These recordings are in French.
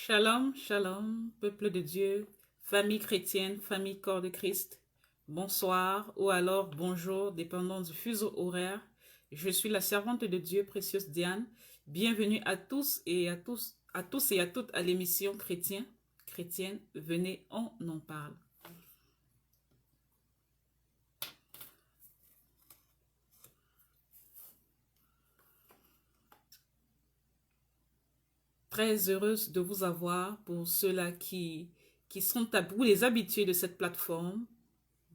Shalom, shalom, peuple de Dieu, famille chrétienne, famille corps de Christ. Bonsoir ou alors bonjour, dépendant du fuseau horaire. Je suis la servante de Dieu, précieuse Diane. Bienvenue à tous et à toutes à l'émission chrétienne. Venez, on en parle. Très heureuse de vous avoir pour ceux-là qui sont vous les habitués de cette plateforme.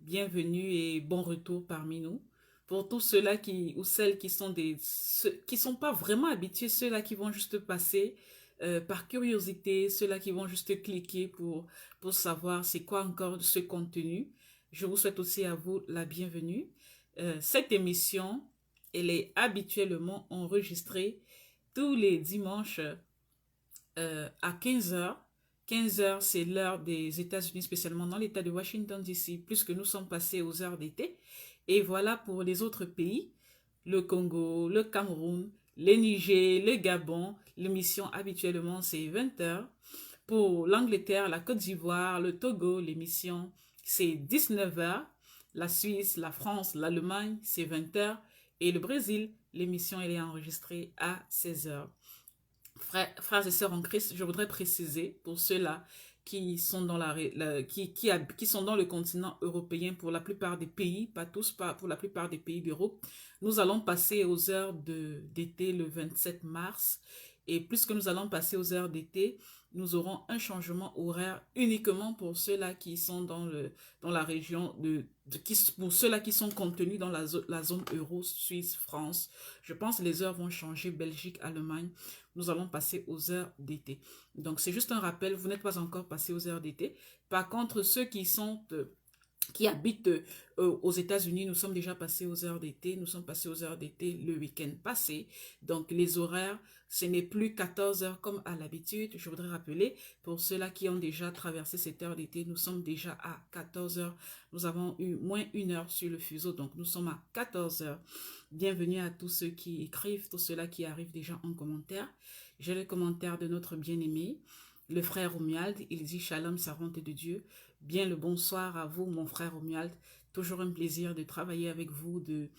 Bienvenue et bon retour parmi nous. Pour tous ceux-là ou celles qui sont qui sont pas vraiment habitués, ceux-là qui vont juste passer par curiosité, ceux-là qui vont juste cliquer pour savoir c'est quoi encore ce contenu. Je vous souhaite aussi à vous la bienvenue. Cette émission, elle est habituellement enregistrée tous les dimanches à 15 heures. 15 heures, c'est l'heure des États-Unis, spécialement dans l'État de Washington, D.C., puisque nous sommes passés aux heures d'été. Et voilà pour les autres pays, le Congo, le Cameroun, le Niger, le Gabon. L'émission, habituellement, c'est 20 heures. Pour l'Angleterre, la Côte d'Ivoire, le Togo, l'émission, c'est 19 heures. La Suisse, la France, l'Allemagne, c'est 20 heures. Et le Brésil, l'émission, elle est enregistrée à 16 heures. Frères et sœurs en Christ, je voudrais préciser pour ceux-là qui sont qui sont dans le continent européen pour la plupart des pays, pas tous, pas pour la plupart des pays d'Europe, nous allons passer aux heures d'été le 27 mars. Et puisque nous allons passer aux heures d'été, nous aurons un changement horaire uniquement pour ceux-là qui sont dans la région pour ceux-là qui sont contenus dans la zone euro, Suisse, France. Je pense que les heures vont changer, Belgique, Allemagne. Nous allons passer aux heures d'été. Donc, c'est juste un rappel, vous n'êtes pas encore passé aux heures d'été. Par contre, ceux qui habitent aux États-Unis, nous sommes déjà passés aux heures d'été. Nous sommes passés aux heures d'été le week-end passé. Donc, les horaires, ce n'est plus 14 heures comme à l'habitude. Je voudrais rappeler, pour ceux-là qui ont déjà traversé cette heure d'été, nous sommes déjà à 14 heures. Nous avons eu moins 1 heure sur le fuseau, donc nous sommes à 14 heures. Bienvenue à tous ceux qui écrivent, tous ceux-là qui arrivent déjà en commentaire. J'ai le commentaire de notre bien-aimé, le frère Romuald. Il dit « Shalom, servante de Dieu ». Bien le bonsoir à vous, mon frère Romuald. Toujours un plaisir de travailler avec vous, de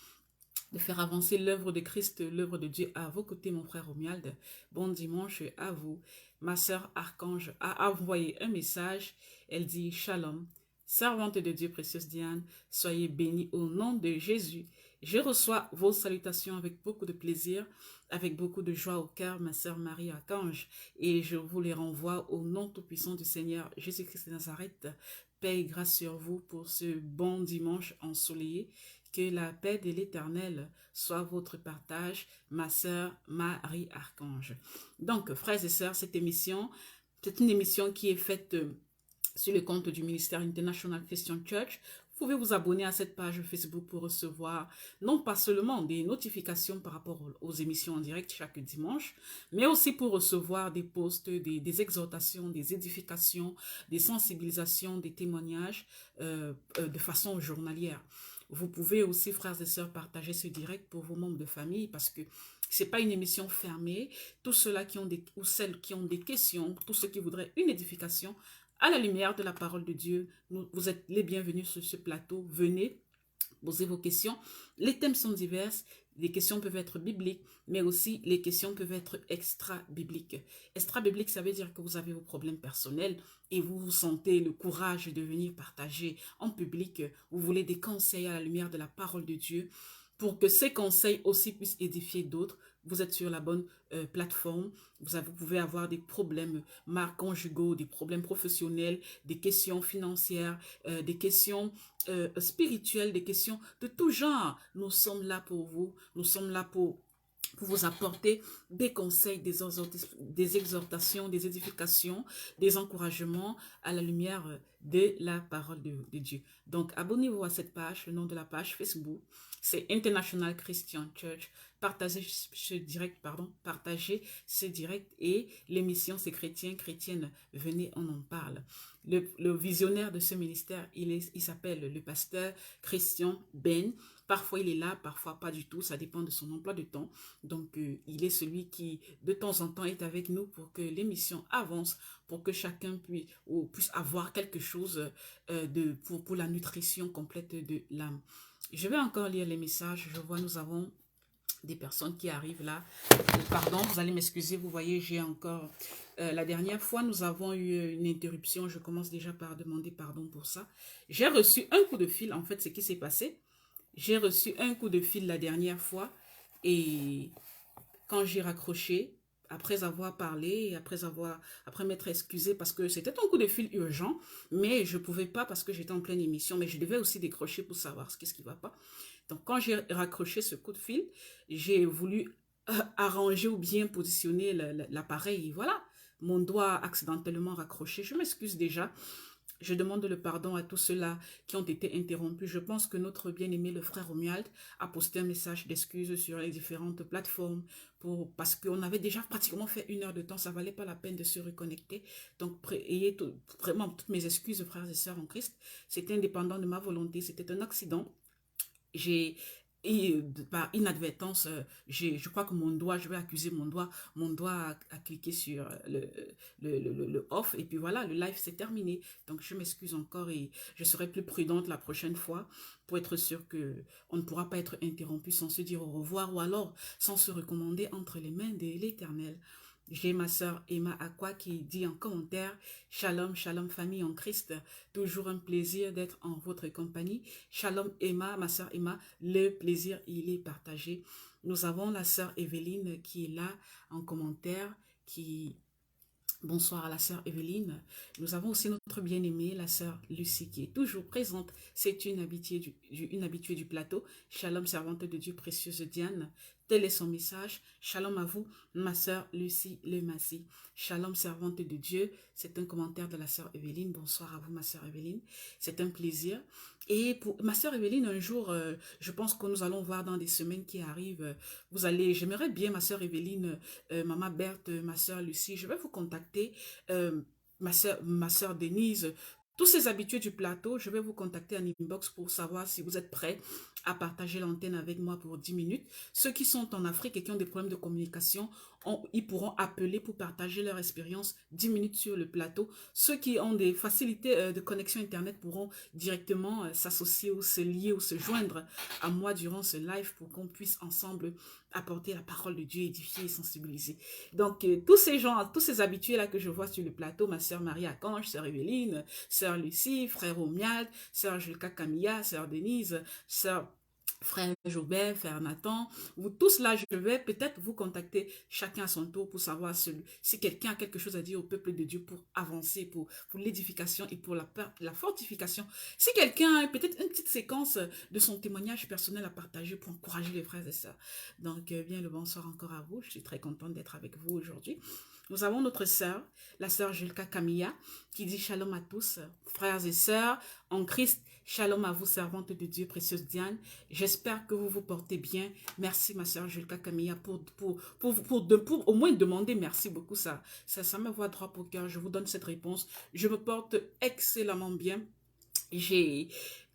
faire avancer l'œuvre de Christ, l'œuvre de Dieu à vos côtés, mon frère Romuald. Bon dimanche à vous. Ma sœur Archange a envoyé un message. Elle dit « Shalom, servante de Dieu, précieuse Diane, soyez bénie au nom de Jésus. Je reçois vos salutations avec beaucoup de plaisir, avec beaucoup de joie au cœur, ma sœur Marie Archange, et je vous les renvoie au nom tout-puissant du Seigneur Jésus-Christ de Nazareth. Paix et grâce sur vous pour ce bon dimanche ensoleillé. Que la paix de l'Éternel soit votre partage, ma sœur Marie Archange. Donc, frères et sœurs, cette émission, c'est une émission qui est faite sur le compte du ministère International Christian Church. Vous pouvez vous abonner à cette page Facebook pour recevoir non pas seulement des notifications par rapport aux émissions en direct chaque dimanche, mais aussi pour recevoir des posts, des exhortations, des édifications, des sensibilisations, des témoignages de façon journalière. Vous pouvez aussi, frères et sœurs, partager ce direct pour vos membres de famille parce que ce n'est pas une émission fermée. Tous ceux-là ou celles qui ont des questions, tous ceux qui voudraient une édification, à la lumière de la parole de Dieu, vous êtes les bienvenus sur ce plateau. Venez, posez vos questions. Les thèmes sont divers. Les questions peuvent être bibliques, mais aussi les questions peuvent être extra-bibliques. Extra-biblique, ça veut dire que vous avez vos problèmes personnels et vous vous sentez le courage de venir partager en public. Vous voulez des conseils à la lumière de la parole de Dieu pour que ces conseils aussi puissent édifier d'autres. Vous êtes sur la bonne plateforme. Vous pouvez avoir des problèmes conjugaux, des problèmes professionnels, des questions financières, des questions spirituelles, des questions de tout genre. Nous sommes là pour vous. Nous sommes là pour vous apporter des conseils, des exhortations, des édifications, des encouragements à la lumière de la parole de Dieu. Donc, abonnez-vous à cette page, le nom de la page Facebook, c'est International Christian Church. partagez ce direct, pardon, partagez ce direct et l'émission c'est chrétien, chrétienne, venez, on en parle. Le visionnaire de ce ministère, il s'appelle le pasteur Christian Ben. Parfois il est là, parfois pas du tout, ça dépend de son emploi de temps. Donc il est celui qui de temps en temps est avec nous pour que l'émission avance, pour que chacun puisse avoir quelque chose pour la nutrition complète de l'âme. Je vais encore lire les messages. Je vois, nous avons des personnes qui arrivent là. Pardon, vous allez m'excuser, vous voyez, j'ai encore... la dernière fois, nous avons eu une interruption. Je commence déjà par demander pardon pour ça. J'ai reçu un coup de fil, en fait, ce qui s'est passé. J'ai reçu un coup de fil la dernière fois et quand j'ai raccroché, après avoir parlé, après m'être excusé parce que c'était un coup de fil urgent, mais je ne pouvais pas parce que j'étais en pleine émission, mais je devais aussi décrocher pour savoir ce qui ne va pas. Donc, quand j'ai raccroché ce coup de fil, j'ai voulu arranger ou bien positionner l'appareil. Voilà, mon doigt accidentellement raccroché. Je m'excuse déjà. Je demande le pardon à tous ceux-là qui ont été interrompus. Je pense que notre bien-aimé, le frère Romuald, a posté un message d'excuses sur les différentes plateformes parce qu'on avait déjà pratiquement fait 1 heure de temps. Ça ne valait pas la peine de se reconnecter. Donc, ayez vraiment toutes mes excuses, frères et sœurs en Christ. C'était indépendant de ma volonté. C'était un accident. Par inadvertance, je crois que je vais accuser mon doigt a cliqué sur le off et puis voilà, le live s'est terminé. Donc je m'excuse encore et je serai plus prudente la prochaine fois pour être sûr qu'on ne pourra pas être interrompu sans se dire au revoir ou alors sans se recommander entre les mains de l'Éternel. J'ai ma sœur Emma Aqua qui dit en commentaire « Shalom, shalom famille en Christ, toujours un plaisir d'être en votre compagnie. Shalom Emma, ma sœur Emma, le plaisir il est partagé. » Nous avons la sœur Evelyne qui est là en commentaire, Bonsoir à la sœur Evelyne. Nous avons aussi notre bien-aimée, la sœur Lucie, qui est toujours présente. C'est une habituée du plateau. Shalom, servante de Dieu, précieuse Diane. Tel est son message. Shalom à vous, ma sœur Lucie Lemassi. Shalom, servante de Dieu. C'est un commentaire de la sœur Evelyne. Bonsoir à vous, ma sœur Evelyne. C'est un plaisir. Et pour ma sœur Evelyne, un jour, je pense que nous allons voir dans des semaines qui arrivent, j'aimerais bien, ma sœur Evelyne, maman Berthe, ma sœur Lucie, je vais vous contacter, ma sœur Denise, tous ces habitués du plateau, je vais vous contacter en inbox pour savoir si vous êtes prêts à partager l'antenne avec moi pour 10 minutes. Ceux qui sont en Afrique et qui ont des problèmes de communication, ils pourront appeler pour partager leur expérience 10 minutes sur le plateau. Ceux qui ont des facilités de connexion Internet pourront directement s'associer ou se lier ou se joindre à moi durant ce live pour qu'on puisse ensemble apporter la parole de Dieu, édifier et sensibiliser. Donc, tous ces gens, tous ces habitués-là que je vois sur le plateau, ma sœur Marie Akange, sœur Evelyne, sœur Lucie, frère Omiad, sœur Julka Camilla, sœur Denise, frère Jobert, frère Nathan, vous tous là, je vais peut-être vous contacter chacun à son tour pour savoir si quelqu'un a quelque chose à dire au peuple de Dieu pour avancer, pour l'édification et pour la fortification. Si quelqu'un a peut-être une petite séquence de son témoignage personnel à partager pour encourager les frères et sœurs. Donc, bien le bonsoir encore à vous. Je suis très contente d'être avec vous aujourd'hui. Nous avons notre sœur, la sœur Julka Camilla, qui dit shalom à tous, frères et sœurs en Christ. Shalom à vous, servante de Dieu, précieuse Diane. J'espère que vous vous portez bien. Merci, ma sœur Julka Camilla, pour au moins demander merci beaucoup. Ça me voit droit au cœur. Je vous donne cette réponse. Je me porte excellemment bien.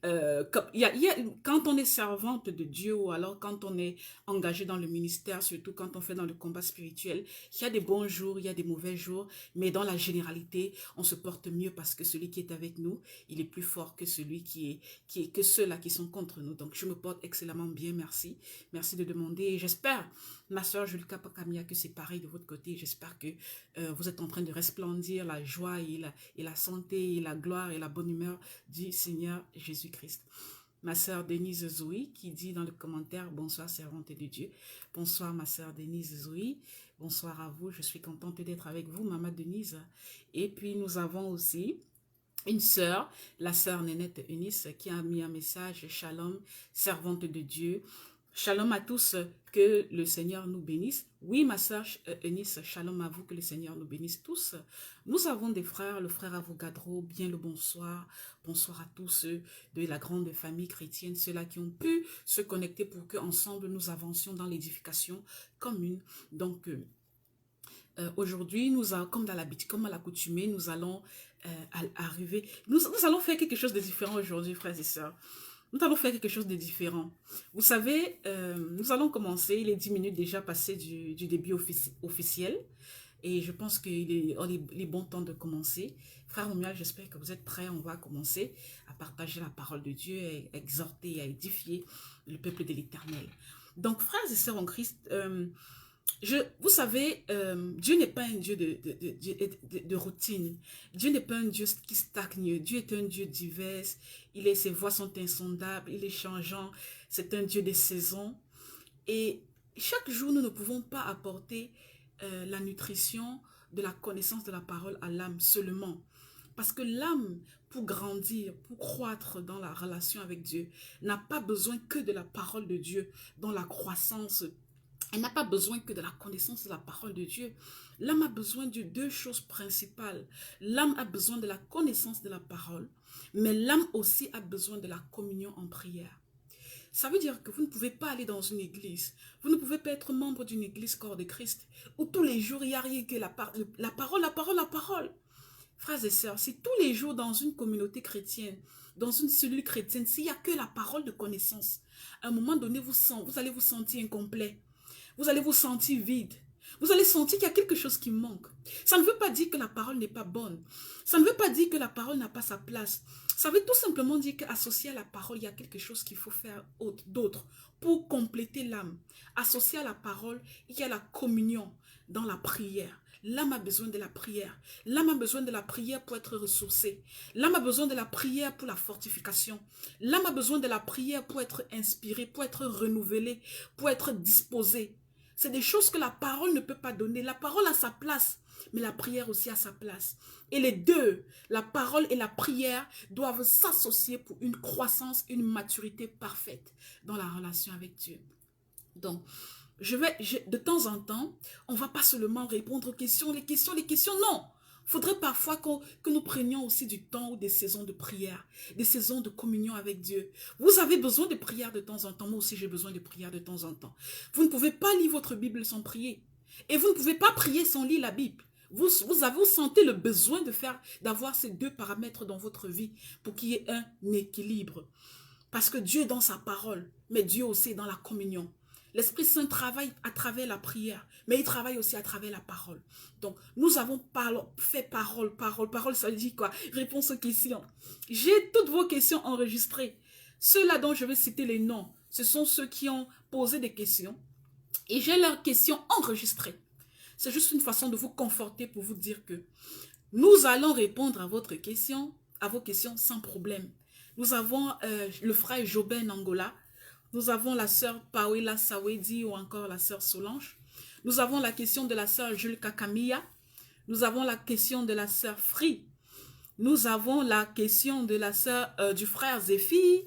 Quand on est servante de Dieu ou alors quand on est engagé dans le ministère, surtout quand on fait dans le combat spirituel, il y a des bons jours, il y a des mauvais jours, mais dans la généralité, on se porte mieux parce que celui qui est avec nous, il est plus fort que que ceux-là qui sont contre nous. Donc, je me porte excellemment bien, merci. Merci de demander et j'espère, ma soeur Julka Pakamia, que c'est pareil de votre côté. J'espère que vous êtes en train de resplendir la joie et la santé et la gloire et la bonne humeur du Seigneur Jésus-Christ. Ma sœur Denise Zoui qui dit dans le commentaire « Bonsoir, servante de Dieu ». Bonsoir, ma sœur Denise Zoui. Bonsoir à vous. Je suis contente d'être avec vous, maman Denise. Et puis, nous avons aussi une sœur, la sœur Nénette Eunice, qui a mis un message « Shalom, servante de Dieu ». Shalom à tous, que le Seigneur nous bénisse. Oui, ma sœur Eunice, shalom à vous, que le Seigneur nous bénisse tous. Nous avons des frères, le frère Avogadro, bien le bonsoir. Bonsoir à tous ceux de la grande famille chrétienne, ceux-là qui ont pu se connecter pour qu'ensemble nous avancions dans l'édification commune. Donc, aujourd'hui, comme à l'accoutumée, nous allons arriver, nous allons faire quelque chose de différent aujourd'hui, frères et sœurs. Nous allons faire quelque chose de différent. Vous savez, nous allons commencer, il est 10 minutes déjà passé du début officiel. Et je pense qu'il est bon temps de commencer. Frère Oumia, j'espère que vous êtes prêts. On va commencer à partager la parole de Dieu, à exhorter, à édifier le peuple de l'Éternel. Donc, frères et sœurs en Christ, vous savez, Dieu n'est pas un Dieu de routine. Dieu n'est pas un Dieu qui stagne. Dieu est un Dieu divers. Ses voies sont insondables. Il est changeant. C'est un Dieu des saisons. Et chaque jour, nous ne pouvons pas apporter la nutrition de la connaissance de la parole à l'âme seulement. Parce que l'âme, pour grandir, pour croître dans la relation avec Dieu, n'a pas besoin que de la parole de Dieu, dans la croissance. Elle n'a pas besoin que de la connaissance de la parole de Dieu. L'âme a besoin de deux choses principales. L'âme a besoin de la connaissance de la parole, mais l'âme aussi a besoin de la communion en prière. Ça veut dire que vous ne pouvez pas aller dans une église, vous ne pouvez pas être membre d'une église corps de Christ, où tous les jours il n'y a rien que la parole. Frères et sœurs, si tous les jours dans une communauté chrétienne, dans une cellule chrétienne, s'il n'y a que la parole de connaissance, à un moment donné, vous allez vous sentir incomplet. Vous allez vous sentir vide. Vous allez sentir qu'il y a quelque chose qui manque. Ça ne veut pas dire que la parole n'est pas bonne. Ça ne veut pas dire que la parole n'a pas sa place. Ça veut tout simplement dire qu'associé à la parole, il y a quelque chose qu'il faut faire d'autre pour compléter l'âme. Associé à la parole, il y a la communion dans la prière. L'âme a besoin de la prière. L'âme a besoin de la prière pour être ressourcée. L'âme a besoin de la prière pour la fortification. L'âme a besoin de la prière pour être inspirée, pour être renouvelée, pour être disposée. C'est des choses que la parole ne peut pas donner. La parole a sa place, mais la prière aussi a sa place. Et les deux, la parole et la prière, doivent s'associer pour une croissance, une maturité parfaite dans la relation avec Dieu. Donc, de temps en temps, on ne va pas seulement répondre aux questions, les questions, non. Il faudrait parfois que nous prenions aussi du temps ou des saisons de prière, des saisons de communion avec Dieu. Vous avez besoin de prière de temps en temps, moi aussi j'ai besoin de prière de temps en temps. Vous ne pouvez pas lire votre Bible sans prier. Et vous ne pouvez pas prier sans lire la Bible. Vous sentez le besoin d'avoir ces deux paramètres dans votre vie pour qu'il y ait un équilibre. Parce que Dieu est dans sa parole, mais Dieu aussi est dans la communion. L'Esprit Saint travaille à travers la prière, mais il travaille aussi à travers la parole. Donc, nous avons fait parole, ça veut dire quoi? Réponse aux questions. J'ai toutes vos questions enregistrées. Ceux-là dont je vais citer les noms, ce sont ceux qui ont posé des questions et j'ai leurs questions enregistrées. C'est juste une façon de vous conforter pour vous dire que nous allons répondre à vos questions sans problème. Nous avons le frère Jobin Angola. Nous avons la sœur Paola Sawedi ou encore la sœur Solange. Nous avons la question de la sœur Jules Kakamia. Nous avons la question de la sœur Free. Nous avons la question de la sœur du frère Zéphi.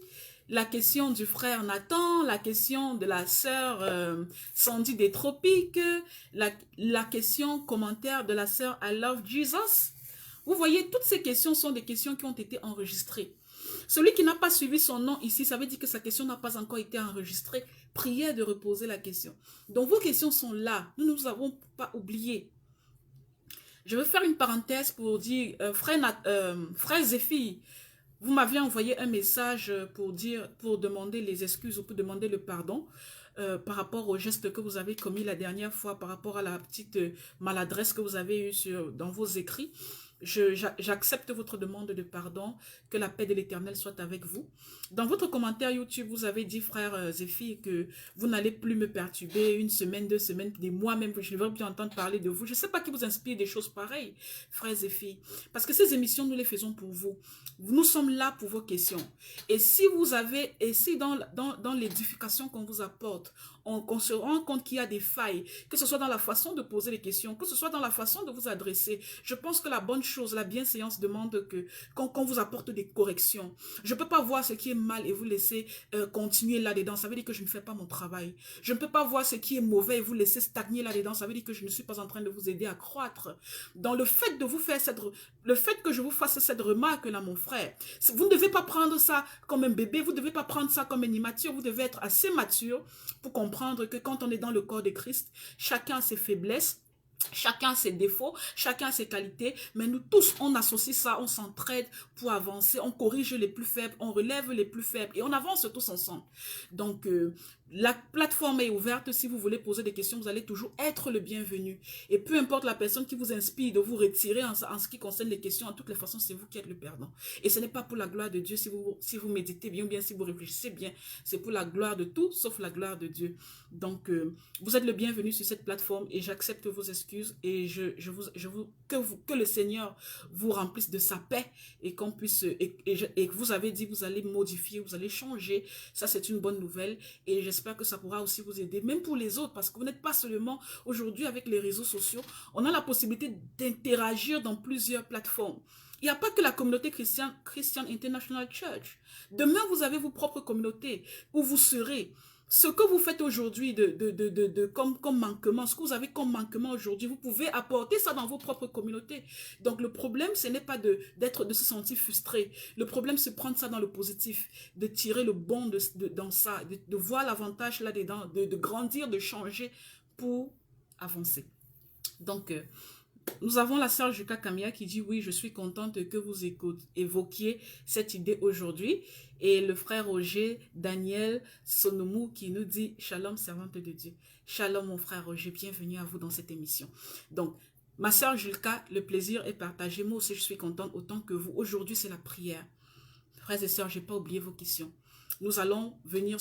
La question du frère Nathan. La question de la sœur Sandy des Tropiques. La question commentaire de la sœur I Love Jesus. Vous voyez, toutes ces questions sont des questions qui ont été enregistrées. Celui qui n'a pas suivi son nom ici, ça veut dire que sa question n'a pas encore été enregistrée. Priez de reposer la question. Donc vos questions sont là. Nous ne vous avons pas oublié. Je vais faire une parenthèse pour dire, frère Zéphi, vous m'aviez envoyé un message pour demander les excuses ou pour demander le pardon par rapport au geste que vous avez commis la dernière fois, par rapport à la petite maladresse que vous avez eue dans vos écrits. J'accepte votre demande de pardon, que la paix de l'Éternel soit avec vous. Dans votre commentaire YouTube, vous avez dit, frère Zéphi, que vous n'allez plus me perturber 1 semaine, 2 semaines, des mois même, je ne veux plus entendre parler de vous. Je ne sais pas qui vous inspire des choses pareilles, frère Zéphi, parce que ces émissions, nous les faisons pour vous. Nous sommes là pour vos questions. Et si dans l'édification qu'on vous apporte, on se rend compte qu'il y a des failles, que ce soit dans la façon de poser les questions, que ce soit dans la façon de vous adresser, je pense que la bonne chose chose, la bienséance demande qu'on vous apporte des corrections. Je ne peux pas voir ce qui est mal et vous laisser continuer là-dedans. Ça veut dire que je ne fais pas mon travail. Je ne peux pas voir ce qui est mauvais et vous laisser stagner là-dedans. Ça veut dire que je ne suis pas en train de vous aider à croître. Dans le fait de vous faire le fait que je vous fasse cette remarque là, mon frère, vous ne devez pas prendre ça comme un bébé, vous ne devez pas prendre ça comme un immature, vous devez être assez mature pour comprendre que quand on est dans le corps de Christ, chacun a ses faiblesses, chacun a ses défauts, chacun a ses qualités, mais nous tous, on associe ça, on s'entraide pour avancer, on corrige les plus faibles, on relève les plus faibles et on avance tous ensemble. Donc, la plateforme est ouverte. Si vous voulez poser des questions, vous allez toujours être le bienvenu. Et peu importe la personne qui vous inspire de vous retirer en ce qui concerne les questions, en toutes les façons, c'est vous qui êtes le perdant. Et ce n'est pas pour la gloire de Dieu si vous méditez bien ou bien si vous réfléchissez bien. C'est pour la gloire de tout, sauf la gloire de Dieu. Donc, vous êtes le bienvenu sur cette plateforme et j'accepte vos excuses et que le Seigneur vous remplisse de sa paix et qu'on puisse, et vous avez dit, vous allez modifier, vous allez changer. Ça, c'est une bonne nouvelle et j'espère que ça pourra aussi vous aider, même pour les autres, parce que vous n'êtes pas seulement aujourd'hui avec les réseaux sociaux. On a la possibilité d'interagir dans plusieurs plateformes. Il n'y a pas que la communauté Christian International Church. Demain, vous avez vos propres communautés où vous serez. Ce que vous faites aujourd'hui comme manquement, ce que vous avez comme manquement aujourd'hui, vous pouvez apporter ça dans vos propres communautés. Donc le problème, ce n'est pas de se sentir frustré. Le problème, c'est de prendre ça dans le positif, de tirer le bon dans ça, de voir l'avantage là-dedans, de grandir, de changer pour avancer. Donc, nous avons la sœur Juka Kamia qui dit « Oui, je suis contente que vous évoquiez cette idée aujourd'hui. » Et le frère Roger Daniel Sonomou qui nous dit « Shalom, servante de Dieu. » Shalom, mon frère Roger, bienvenue à vous dans cette émission. Donc, ma sœur Julka, le plaisir est partagé. Moi aussi, je suis contente autant que vous. Aujourd'hui, c'est la prière. Frères et sœurs, je n'ai pas oublié vos questions. Nous allons revenir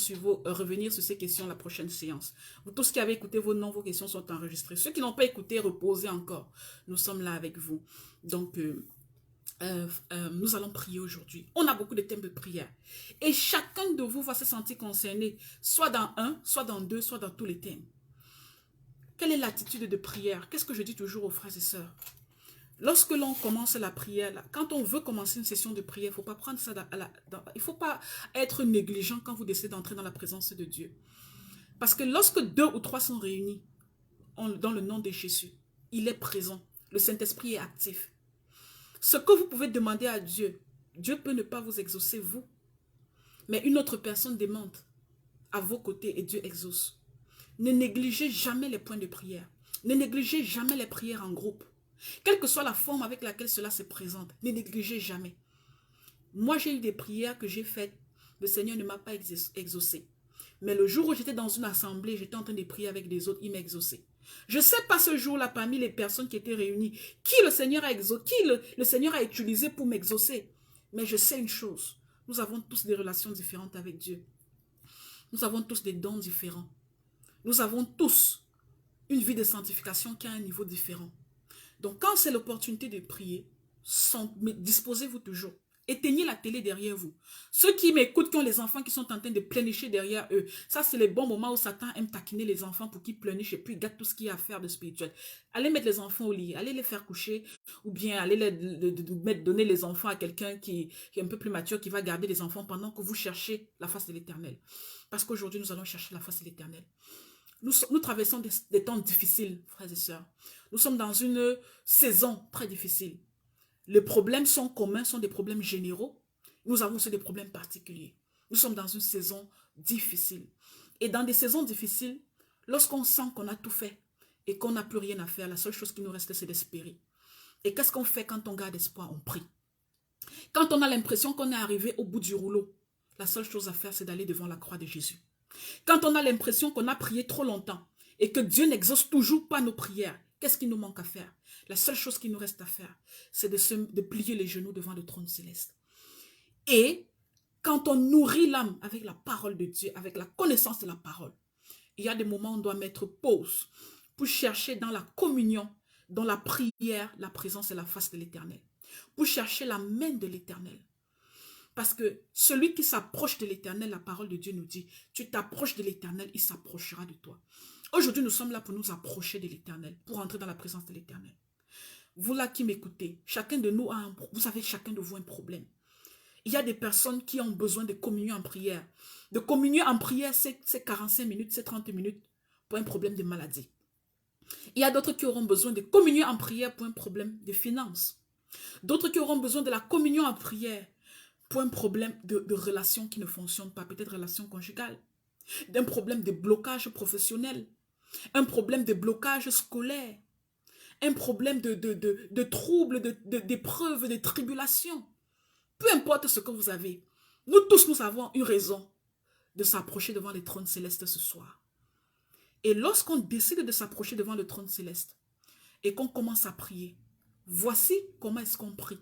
sur ces questions la prochaine séance. Vous tous qui avez écouté vos noms, vos questions sont enregistrées. Ceux qui n'ont pas écouté, reposez encore. Nous sommes là avec vous. Donc, nous allons prier aujourd'hui. On a beaucoup de thèmes de prière. Et chacun de vous va se sentir concerné, soit dans un, soit dans deux, soit dans tous les thèmes. Quelle est l'attitude de prière? Qu'est-ce que je dis toujours aux frères et sœurs? Lorsque l'on commence la prière, quand on veut commencer une session de prière, il ne faut pas prendre ça il faut pas être négligent quand vous décidez d'entrer dans la présence de Dieu. Parce que lorsque 2 ou 3 sont réunis dans le nom de Jésus, il est présent. Le Saint-Esprit est actif. Ce que vous pouvez demander à Dieu, Dieu peut ne pas vous exaucer, vous. Mais une autre personne demande à vos côtés et Dieu exauce. Ne négligez jamais les points de prière. Ne négligez jamais les prières en groupe. Quelle que soit la forme avec laquelle cela se présente, ne négligez jamais. Moi, j'ai eu des prières que j'ai faites. Le Seigneur ne m'a pas exaucé. Mais le jour où j'étais dans une assemblée, j'étais en train de prier avec des autres, il m'a exaucé. Je ne sais pas ce jour-là, parmi les personnes qui étaient réunies, qui le Seigneur a exaucé, qui le Seigneur a utilisé pour m'exaucer. Mais je sais une chose, nous avons tous des relations différentes avec Dieu. Nous avons tous des dons différents. Nous avons tous une vie de sanctification qui a un niveau différent. Donc, quand c'est l'opportunité de prier, disposez-vous toujours. Éteignez la télé derrière vous. Ceux qui m'écoutent, qui ont les enfants qui sont en train de pleurnicher derrière eux, ça c'est les bons moments où Satan aime taquiner les enfants pour qu'ils pleurnichent et puis gâtent tout ce qu'il y a à faire de spirituel. Allez mettre les enfants au lit, allez les faire coucher ou bien allez donner les enfants à quelqu'un qui est un peu plus mature, qui va garder les enfants pendant que vous cherchez la face de l'Éternel. Parce qu'aujourd'hui, nous allons chercher la face de l'Éternel. Nous traversons des temps difficiles, frères et sœurs. Nous sommes dans une saison très difficile. Les problèmes sont communs, sont des problèmes généraux. Nous avons aussi des problèmes particuliers. Nous sommes dans une saison difficile. Et dans des saisons difficiles, lorsqu'on sent qu'on a tout fait et qu'on n'a plus rien à faire, la seule chose qui nous reste, c'est d'espérer. Et qu'est-ce qu'on fait quand on garde espoir? On prie. Quand on a l'impression qu'on est arrivé au bout du rouleau, la seule chose à faire, c'est d'aller devant la croix de Jésus. Quand on a l'impression qu'on a prié trop longtemps et que Dieu n'exauce toujours pas nos prières, qu'est-ce qu'il nous manque à faire? La seule chose qui nous reste à faire, c'est de plier les genoux devant le trône céleste. Et quand on nourrit l'âme avec la parole de Dieu, avec la connaissance de la parole, il y a des moments où on doit mettre pause pour chercher dans la communion, dans la prière, la présence et la face de l'Éternel. Pour chercher la main de l'Éternel. Parce que celui qui s'approche de l'Éternel, la parole de Dieu nous dit, tu t'approches de l'Éternel, il s'approchera de toi. Aujourd'hui, nous sommes là pour nous approcher de l'Éternel, pour entrer dans la présence de l'Éternel. vous là qui m'écoutez, chacun de nous vous avez chacun de vous un problème. Il y a des personnes qui ont besoin de communion en prière. De communion en prière, c'est 45 minutes, c'est 30 minutes pour un problème de maladie. Il y a d'autres qui auront besoin de communion en prière pour un problème de finances. D'autres qui auront besoin de la communion en prière pour un problème de relation qui ne fonctionne pas, peut-être relation conjugale, d'un problème de blocage professionnel, un problème de blocage scolaire, un problème de troubles, d'épreuves, de tribulations. Peu importe ce que vous avez, nous tous, nous avons une raison de s'approcher devant les trônes célestes ce soir. Et lorsqu'on décide de s'approcher devant le trône céleste et qu'on commence à prier, voici comment est-ce qu'on prie.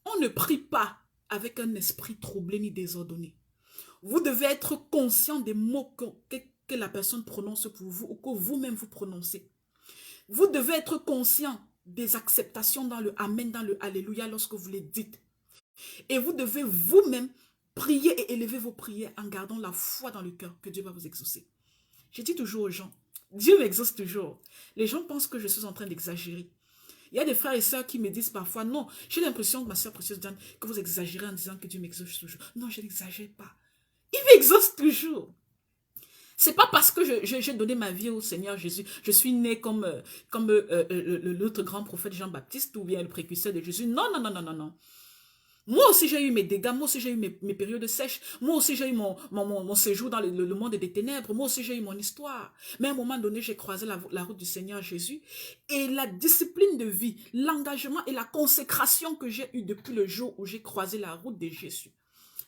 On ne prie pas avec un esprit troublé ni désordonné. Vous devez être conscient des mots que la personne prononce pour vous ou que vous-même vous prononcez. Vous devez être conscient des acceptations dans le Amen, dans le Alléluia lorsque vous les dites. Et vous devez vous-même prier et élever vos prières en gardant la foi dans le cœur que Dieu va vous exaucer. Je dis toujours aux gens, Dieu m'exauce toujours. Les gens pensent que je suis en train d'exagérer. Il y a des frères et sœurs qui me disent parfois, non, j'ai l'impression, ma sœur précieuse Diane, que vous exagérez en disant que Dieu m'exauce toujours. Non, je n'exagère pas. Il m'exauce toujours. C'est pas parce que j'ai donné ma vie au Seigneur Jésus, je suis né comme l'autre grand prophète Jean-Baptiste ou bien le précurseur de Jésus. Non, non, non, non, non, non. Moi aussi, j'ai eu mes dégâts, moi aussi, j'ai eu mes périodes sèches, moi aussi, j'ai eu mon séjour dans le monde des ténèbres, moi aussi, j'ai eu mon histoire. Mais à un moment donné, j'ai croisé la route du Seigneur Jésus et la discipline de vie, l'engagement et la consécration que j'ai eue depuis le jour où j'ai croisé la route de Jésus.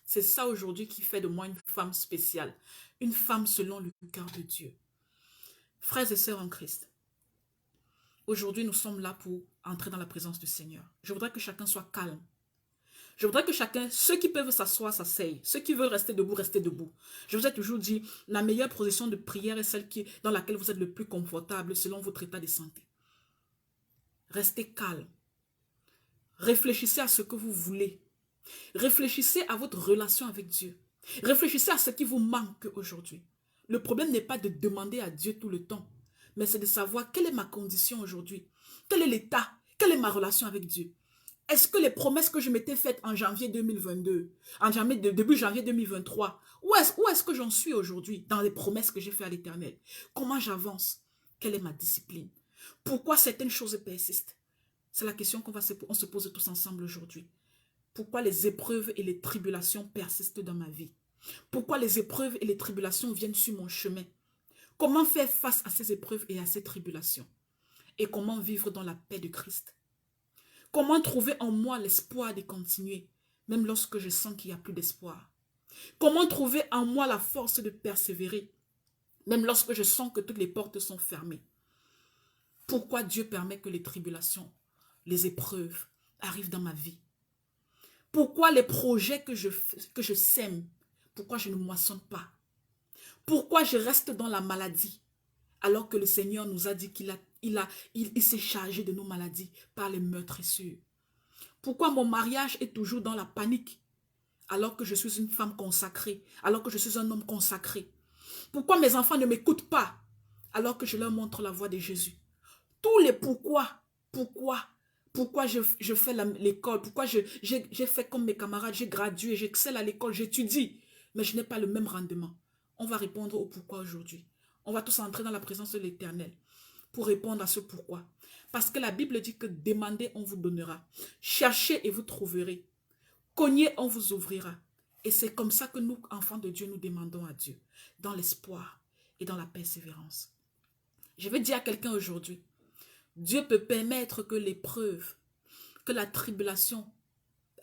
C'est ça aujourd'hui qui fait de moi une femme spéciale, une femme selon le cœur de Dieu. Frères et sœurs en Christ, aujourd'hui, nous sommes là pour entrer dans la présence du Seigneur. Je voudrais que chacun soit calme. Je voudrais que chacun, ceux qui peuvent s'asseoir, s'asseyent. Ceux qui veulent rester debout, restez debout. Je vous ai toujours dit, la meilleure position de prière est celle dans laquelle vous êtes le plus confortable selon votre état de santé. Restez calme. Réfléchissez à ce que vous voulez. Réfléchissez à votre relation avec Dieu. Réfléchissez à ce qui vous manque aujourd'hui. Le problème n'est pas de demander à Dieu tout le temps, mais c'est de savoir quelle est ma condition aujourd'hui. Quel est l'état, quelle est ma relation avec Dieu. Est-ce que les promesses que je m'étais faites en janvier 2022, début janvier 2023, où est-ce que j'en suis aujourd'hui dans les promesses que j'ai faites à l'Éternel? Comment j'avance? Quelle est ma discipline? Pourquoi certaines choses persistent? C'est la question qu'on se pose tous ensemble aujourd'hui. Pourquoi les épreuves et les tribulations persistent dans ma vie? Pourquoi les épreuves et les tribulations viennent sur mon chemin? Comment faire face à ces épreuves et à ces tribulations? Et comment vivre dans la paix de Christ? Comment trouver en moi l'espoir de continuer, même lorsque je sens qu'il n'y a plus d'espoir? Comment trouver en moi la force de persévérer, même lorsque je sens que toutes les portes sont fermées? Pourquoi Dieu permet que les tribulations, les épreuves arrivent dans ma vie? Pourquoi les projets que je sème, pourquoi je ne moissonne pas? Pourquoi je reste dans la maladie alors que le Seigneur nous a dit qu'il s'est chargé de nos maladies par les meurtrissures? Pourquoi mon mariage est toujours dans la panique alors que je suis une femme consacrée, alors que je suis un homme consacré? Pourquoi mes enfants ne m'écoutent pas alors que je leur montre la voie de Jésus? Tous les pourquoi je fais l'école, pourquoi j'ai fait comme mes camarades, j'ai gradué, j'excelle à l'école, j'étudie, mais je n'ai pas le même rendement. On va répondre au pourquoi aujourd'hui. On va tous entrer dans la présence de l'Éternel pour répondre à ce pourquoi. Parce que la Bible dit que demandez, on vous donnera. Cherchez et vous trouverez. Cognez, on vous ouvrira. Et c'est comme ça que nous, enfants de Dieu, nous demandons à Dieu, dans l'espoir et dans la persévérance. Je vais dire à quelqu'un aujourd'hui, Dieu peut permettre que l'épreuve, que la tribulation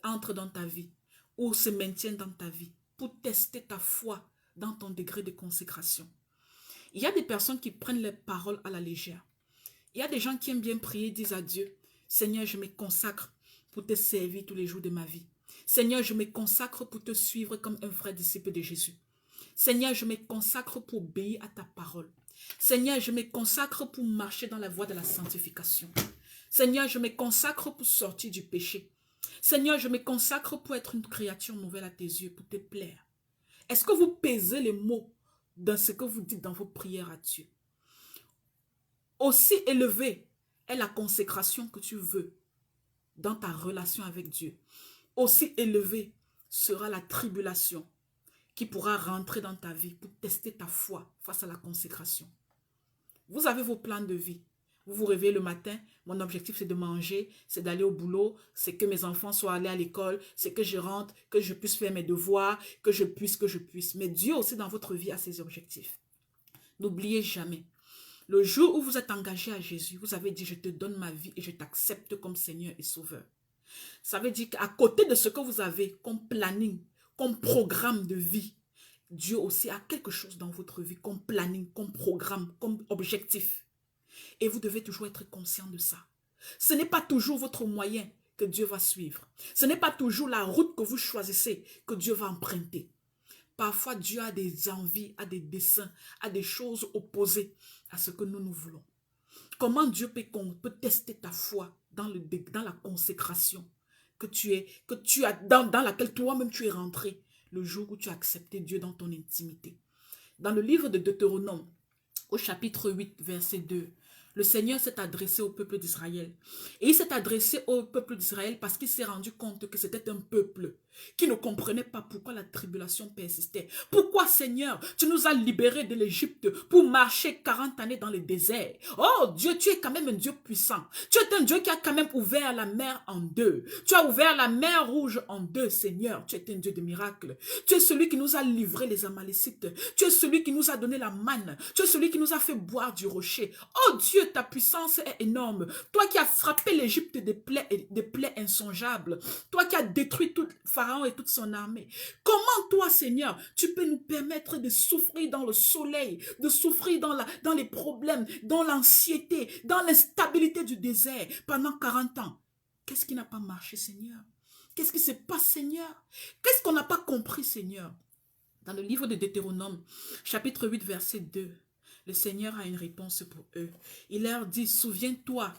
entre dans ta vie ou se maintienne dans ta vie pour tester ta foi dans ton degré de consécration. Il y a des personnes qui prennent les paroles à la légère. Il y a des gens qui aiment bien prier, disent à Dieu, Seigneur, je me consacre pour te servir tous les jours de ma vie. Seigneur, je me consacre pour te suivre comme un vrai disciple de Jésus. Seigneur, je me consacre pour obéir à ta parole. Seigneur, je me consacre pour marcher dans la voie de la sanctification. Seigneur, je me consacre pour sortir du péché. Seigneur, je me consacre pour être une créature nouvelle à tes yeux, pour te plaire. Est-ce que vous pesez les mots dans ce que vous dites dans vos prières à Dieu? Aussi élevé est la consécration que tu veux dans ta relation avec Dieu, aussi élevée sera la tribulation qui pourra rentrer dans ta vie pour tester ta foi face à la consécration. Vous avez vos plans de vie. Vous vous réveillez le matin, mon objectif c'est de manger, c'est d'aller au boulot, c'est que mes enfants soient allés à l'école, c'est que je rentre, que je puisse faire mes devoirs, que je puisse. Mais Dieu aussi dans votre vie a ses objectifs. N'oubliez jamais, le jour où vous êtes engagé à Jésus, vous avez dit je te donne ma vie et je t'accepte comme Seigneur et Sauveur. Ça veut dire qu'à côté de ce que vous avez comme planning, comme programme de vie, Dieu aussi a quelque chose dans votre vie comme planning, comme programme, comme objectif. Et vous devez toujours être conscient de ça. Ce n'est pas toujours votre moyen que Dieu va suivre. Ce n'est pas toujours la route que vous choisissez que Dieu va emprunter. Parfois, Dieu a des envies, a des desseins, a des choses opposées à ce que nous voulons. Comment Dieu peut tester ta foi dans la consécration dans laquelle toi-même tu es rentré le jour où tu as accepté Dieu dans ton intimité. Dans le livre de Deutéronome, au chapitre 8, verset 2, le Seigneur s'est adressé au peuple d'Israël. Et il s'est adressé au peuple d'Israël parce qu'il s'est rendu compte que c'était un peuple qui ne comprenait pas pourquoi la tribulation persistait. Pourquoi, Seigneur, tu nous as libérés de l'Égypte pour marcher 40 années dans le désert? Oh Dieu, tu es quand même un Dieu puissant. Tu es un Dieu qui a quand même ouvert la mer en deux. Tu as ouvert la mer rouge en deux, Seigneur. Tu es un Dieu de miracles. Tu es celui qui nous a livré les Amalécites. Tu es celui qui nous a donné la manne. Tu es celui qui nous a fait boire du rocher. Oh Dieu, ta puissance est énorme. Toi qui as frappé l'Égypte des plaies insongeables. Toi qui as détruit tout Pharaon et toute son armée. Comment toi, Seigneur, tu peux nous permettre de souffrir dans le soleil, de souffrir dans les problèmes, dans l'anxiété, dans l'instabilité du désert pendant 40 ans? Qu'est-ce qui n'a pas marché, Seigneur? Qu'est-ce qui se passe, Seigneur? Qu'est-ce qu'on n'a pas compris, Seigneur? Dans le livre de Deutéronome, chapitre 8, verset 2, le Seigneur a une réponse pour eux. Il leur dit, souviens-toi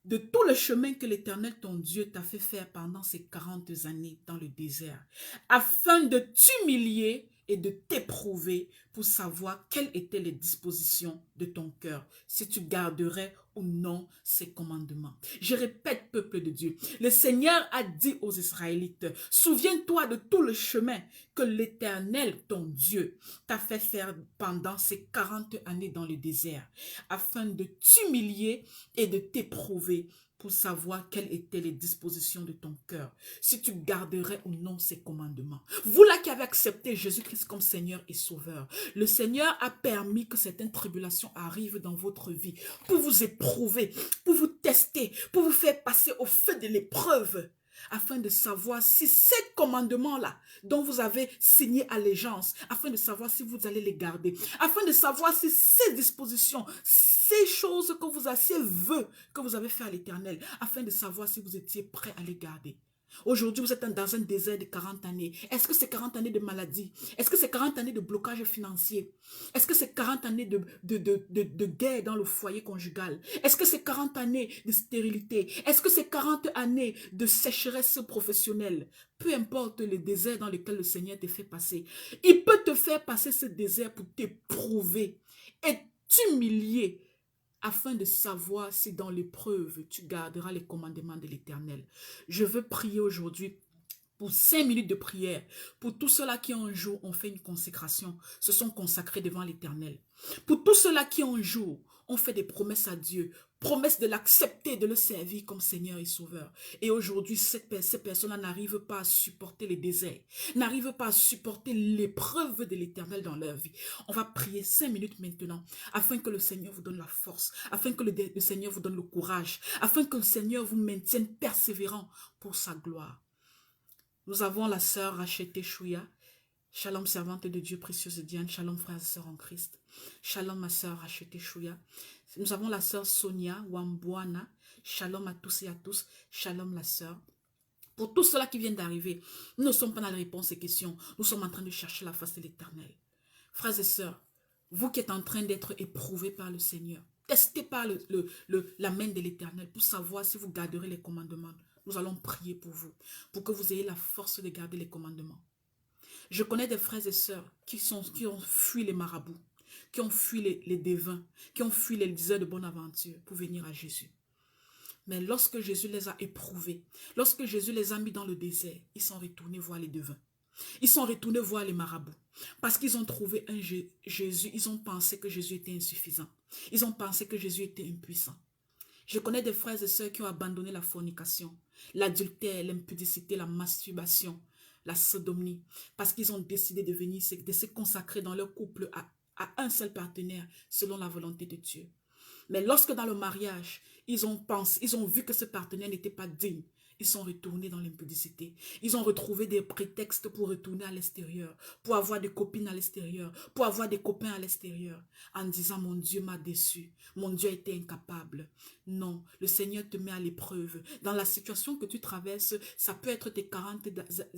de tout le chemin que l'Éternel, ton Dieu, t'a fait faire pendant ces 40 années dans le désert, afin de t'humilier et de t'éprouver pour savoir quelles étaient les dispositions de ton cœur, si tu garderais ou non ses commandements. Je répète, peuple de Dieu, le Seigneur a dit aux Israélites, souviens-toi de tout le chemin que l'Éternel, ton Dieu, t'a fait faire pendant ces 40 années dans le désert, afin de t'humilier et de t'éprouver pour savoir quelles étaient les dispositions de ton cœur, si tu garderais ou non ses commandements. Vous là qui avez accepté Jésus-Christ comme Seigneur et Sauveur, le Seigneur a permis que certaines tribulations arrivent dans votre vie pour vous éprouver, pour vous tester, pour vous faire passer au feu de l'épreuve, afin de savoir si ces commandements-là, dont vous avez signé allégeance, afin de savoir si vous allez les garder, afin de savoir si ces dispositions, ces choses que vous avez, ces vœux que vous avez fait à l'Éternel, afin de savoir si vous étiez prêt à les garder. Aujourd'hui, vous êtes dans un désert de 40 années. Est-ce que c'est 40 années de maladie? Est-ce que c'est 40 années de blocage financier? Est-ce que c'est 40 années de guerre dans le foyer conjugal? Est-ce que c'est 40 années de stérilité? Est-ce que c'est 40 années de sécheresse professionnelle? Peu importe le désert dans lequel le Seigneur te fait passer. Il peut te faire passer ce désert pour t'éprouver et t'humilier, afin de savoir si dans l'épreuve, tu garderas les commandements de l'Éternel. Je veux prier aujourd'hui pour 5 minutes de prière, pour tous ceux-là qui un jour ont fait une consécration, se sont consacrés devant l'Éternel. Pour tous ceux-là qui un jour ont fait des promesses à Dieu, promesse de l'accepter, de le servir comme Seigneur et Sauveur. Et aujourd'hui, ces personnes-là n'arrivent pas à supporter les déserts, n'arrivent pas à supporter l'épreuve de l'Éternel dans leur vie. On va prier 5 minutes maintenant, afin que le Seigneur vous donne la force, afin que le Seigneur vous donne le courage, afin que le Seigneur vous maintienne persévérant pour sa gloire. Nous avons la sœur Rachetée Chouya. Shalom, servante de Dieu, précieuse Diane. Shalom, frères et sœurs en Christ. Shalom, ma sœur Rachetée Chouya. Nous avons la sœur Sonia Wambouana. Shalom à tous et à tous. Shalom, la sœur. Pour tous ceux-là qui viennent d'arriver, nous ne sommes pas dans la réponse aux questions. Nous sommes en train de chercher la face de l'Éternel. Frères et sœurs, vous qui êtes en train d'être éprouvés par le Seigneur, testez par la main de l'Éternel pour savoir si vous garderez les commandements. Nous allons prier pour vous, pour que vous ayez la force de garder les commandements. Je connais des frères et sœurs qui ont fui les marabouts, qui ont fui les devins, qui ont fui les diseurs de bonne aventure pour venir à Jésus. Mais lorsque Jésus les a éprouvés, lorsque Jésus les a mis dans le désert, ils sont retournés voir les devins. Ils sont retournés voir les marabouts. Parce qu'ils ont trouvé un Jésus, ils ont pensé que Jésus était insuffisant. Ils ont pensé que Jésus était impuissant. Je connais des frères et sœurs qui ont abandonné la fornication, l'adultère, l'impudicité, la masturbation, la sodomie, parce qu'ils ont décidé de se consacrer dans leur couple à un seul partenaire selon la volonté de Dieu. Mais lorsque dans le mariage, ils ont vu que ce partenaire n'était pas digne, ils sont retournés dans l'impudicité. Ils ont retrouvé des prétextes pour retourner à l'extérieur, pour avoir des copines à l'extérieur, pour avoir des copains à l'extérieur, en disant mon Dieu m'a déçu, mon Dieu a été incapable. Non, le Seigneur te met à l'épreuve. Dans la situation que tu traverses, ça peut être tes 40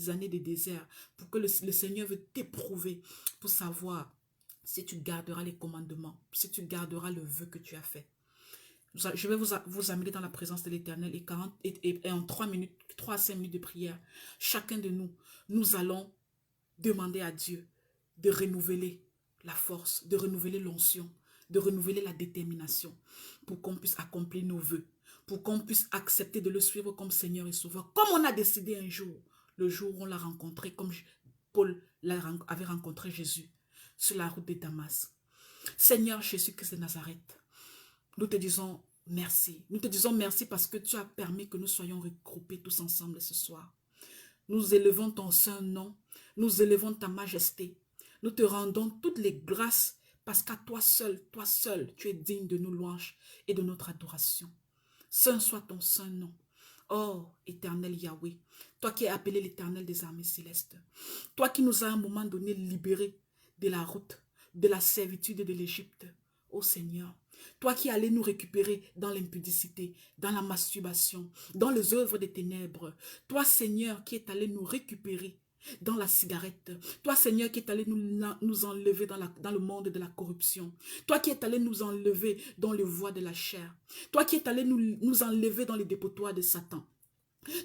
années de désert, pour que le Seigneur veut t'éprouver, pour savoir si tu garderas les commandements, si tu garderas le vœu que tu as fait. Je vais vous amener dans la présence de l'Éternel et en 3 à 5 minutes de prière, chacun de nous, nous allons demander à Dieu de renouveler la force, de renouveler l'onction, de renouveler la détermination pour qu'on puisse accomplir nos vœux, pour qu'on puisse accepter de le suivre comme Seigneur et Sauveur, comme on a décidé un jour, le jour où on l'a rencontré, comme Paul avait rencontré Jésus sur la route de Damas. Seigneur Jésus-Christ de Nazareth, nous te disons merci. Nous te disons merci parce que tu as permis que nous soyons regroupés tous ensemble ce soir. Nous élevons ton saint nom. Nous élevons ta majesté. Nous te rendons toutes les grâces parce qu'à toi seul, tu es digne de nos louanges et de notre adoration. Saint soit ton saint nom. Oh, éternel Yahweh, toi qui es appelé l'éternel des armées célestes, toi qui nous as à un moment donné libérés de la route, de la servitude de l'Égypte, oh Seigneur, toi qui allais nous récupérer dans l'impudicité, dans la masturbation, dans les œuvres des ténèbres. Toi, Seigneur, qui est allé nous récupérer dans la cigarette. Toi, Seigneur, qui est allé nous enlever dans le monde de la corruption. Toi qui est allé nous enlever dans le voie de la chair. Toi qui est allé nous enlever dans les dépotoirs de Satan.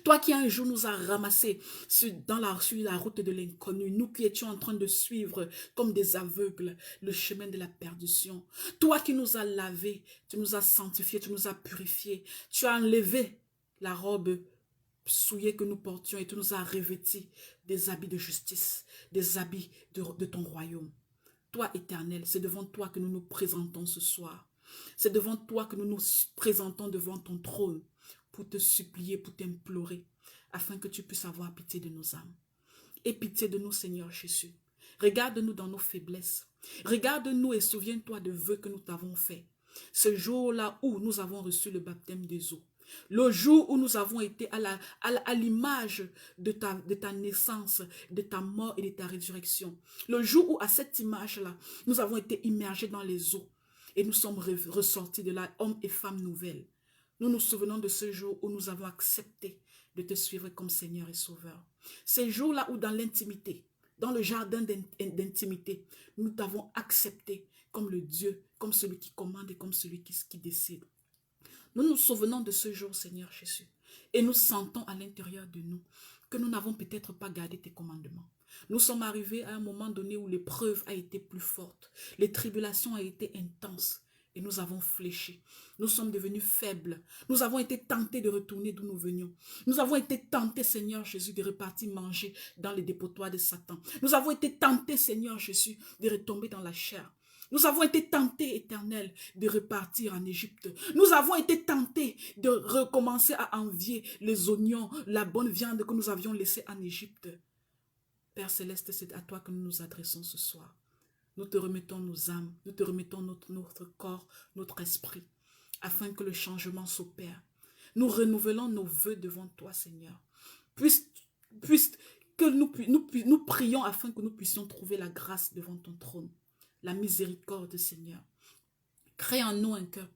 Toi qui un jour nous as ramassés sur la route de l'inconnu, nous qui étions en train de suivre comme des aveugles le chemin de la perdition. Toi qui nous as lavés, tu nous as sanctifiés, tu nous as purifiés. Tu as enlevé la robe souillée que nous portions et tu nous as revêtis des habits de justice, des habits de ton royaume. Toi, Éternel, c'est devant toi que nous nous présentons ce soir. C'est devant toi que nous nous présentons devant ton trône pour te supplier, pour t'implorer, afin que tu puisses avoir pitié de nos âmes. Aie pitié de nous, Seigneur Jésus. Regarde-nous dans nos faiblesses. Regarde-nous et souviens-toi de vœux que nous t'avons faits. Ce jour-là où nous avons reçu le baptême des eaux. Le jour où nous avons été à l'image de ta naissance, de ta mort et de ta résurrection. Le jour où à cette image-là, nous avons été immergés dans les eaux et nous sommes ressortis de là, hommes et femmes nouvelles. Nous nous souvenons de ce jour où nous avons accepté de te suivre comme Seigneur et Sauveur. Ces jours-là où dans l'intimité, dans le jardin d'intimité, nous t'avons accepté comme le Dieu, comme celui qui commande et comme celui qui décide. Nous nous souvenons de ce jour, Seigneur Jésus, et nous sentons à l'intérieur de nous que nous n'avons peut-être pas gardé tes commandements. Nous sommes arrivés à un moment donné où l'épreuve a été plus forte, les tribulations ont été intenses et nous avons fléchi. Nous sommes devenus faibles. Nous avons été tentés de retourner d'où nous venions. Nous avons été tentés, Seigneur Jésus, de repartir manger dans les dépotoirs de Satan. Nous avons été tentés, Seigneur Jésus, de retomber dans la chair. Nous avons été tentés, Éternel, de repartir en Égypte. Nous avons été tentés de recommencer à envier les oignons, la bonne viande que nous avions laissée en Égypte. Père Céleste, c'est à toi que nous nous adressons ce soir. Nous te remettons nos âmes, nous te remettons notre corps, notre esprit, afin que le changement s'opère. Nous renouvelons nos vœux devant toi, Seigneur. Puisse que nous prions afin que nous puissions trouver la grâce devant ton trône. La miséricorde, Seigneur. Crée en nous un cœur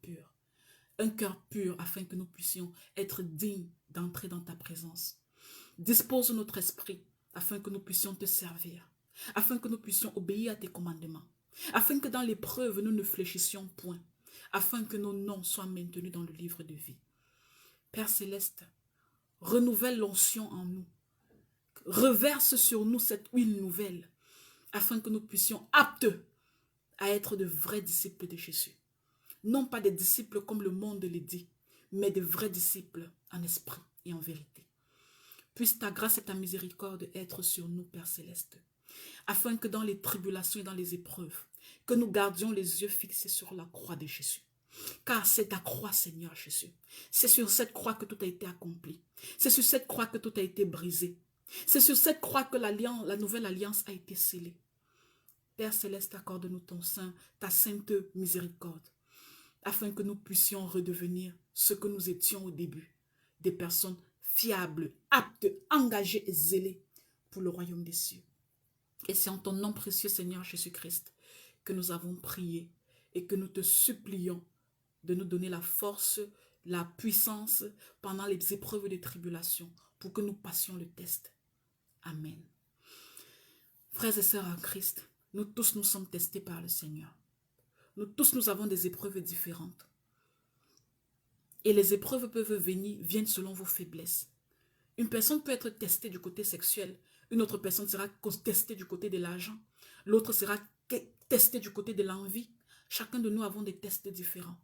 pur afin que nous puissions être dignes d'entrer dans ta présence. Dispose notre esprit afin que nous puissions te servir, afin que nous puissions obéir à tes commandements, afin que dans l'épreuve nous ne fléchissions point, afin que nos noms soient maintenus dans le livre de vie. Père Céleste, renouvelle l'onction en nous, reverse sur nous cette huile nouvelle, afin que nous puissions aptes à être de vrais disciples de Jésus. Non pas des disciples comme le monde les dit, mais de vrais disciples en esprit et en vérité. Puisse ta grâce et ta miséricorde être sur nous, Père Céleste, afin que dans les tribulations et dans les épreuves, que nous gardions les yeux fixés sur la croix de Jésus. Car c'est ta croix, Seigneur Jésus. C'est sur cette croix que tout a été accompli. C'est sur cette croix que tout a été brisé. C'est sur cette croix que la nouvelle alliance a été scellée. Père Céleste, accorde-nous ta sainte miséricorde, afin que nous puissions redevenir ce que nous étions au début, des personnes fiables, aptes, engagées et zélées pour le royaume des cieux. Et c'est en ton nom précieux, Seigneur Jésus-Christ, que nous avons prié et que nous te supplions de nous donner la force, la puissance pendant les épreuves de tribulation pour que nous passions le test. Amen. Frères et sœurs en Christ, nous tous nous sommes testés par le Seigneur. Nous tous nous avons des épreuves différentes. Et les épreuves viennent selon vos faiblesses. Une personne peut être testée du côté sexuel, une autre personne sera testée du côté de l'argent, l'autre sera testée du côté de l'envie. Chacun de nous avons des tests différents.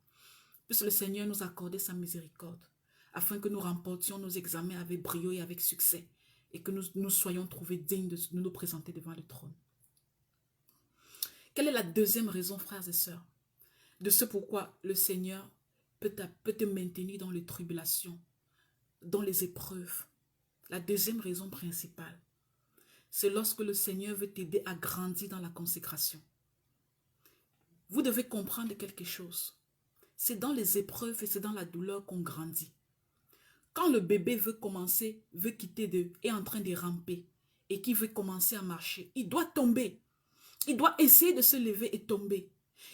Puisse le Seigneur nous accorder sa miséricorde, afin que nous remportions nos examens avec brio et avec succès, et que nous soyons trouvés dignes de nous présenter devant le trône. Quelle est la deuxième raison, frères et sœurs, de ce pourquoi le Seigneur peut te maintenir dans les tribulations, dans les épreuves? La deuxième raison principale, c'est lorsque le Seigneur veut t'aider à grandir dans la consécration. Vous devez comprendre quelque chose. C'est dans les épreuves et c'est dans la douleur qu'on grandit. Quand le bébé est en train de ramper et qu'il veut commencer à marcher, il doit tomber. Il doit essayer de se lever et tomber.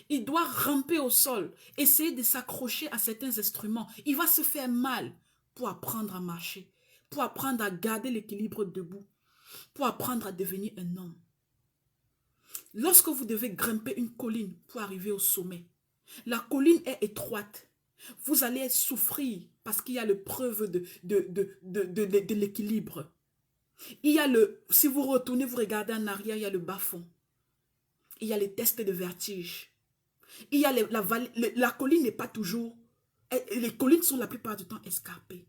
Il doit ramper au sol, essayer de s'accrocher à certains instruments. Il va se faire mal pour apprendre à marcher, pour apprendre à garder l'équilibre debout, pour apprendre à devenir un homme. Lorsque vous devez grimper une colline pour arriver au sommet, la colline est étroite. Vous allez souffrir parce qu'il y a l'épreuve de l'équilibre. Si vous retournez, vous regardez en arrière, il y a le bas-fond. Il y a les tests de vertige. Il y a la colline n'est pas toujours... Les collines sont la plupart du temps escarpées.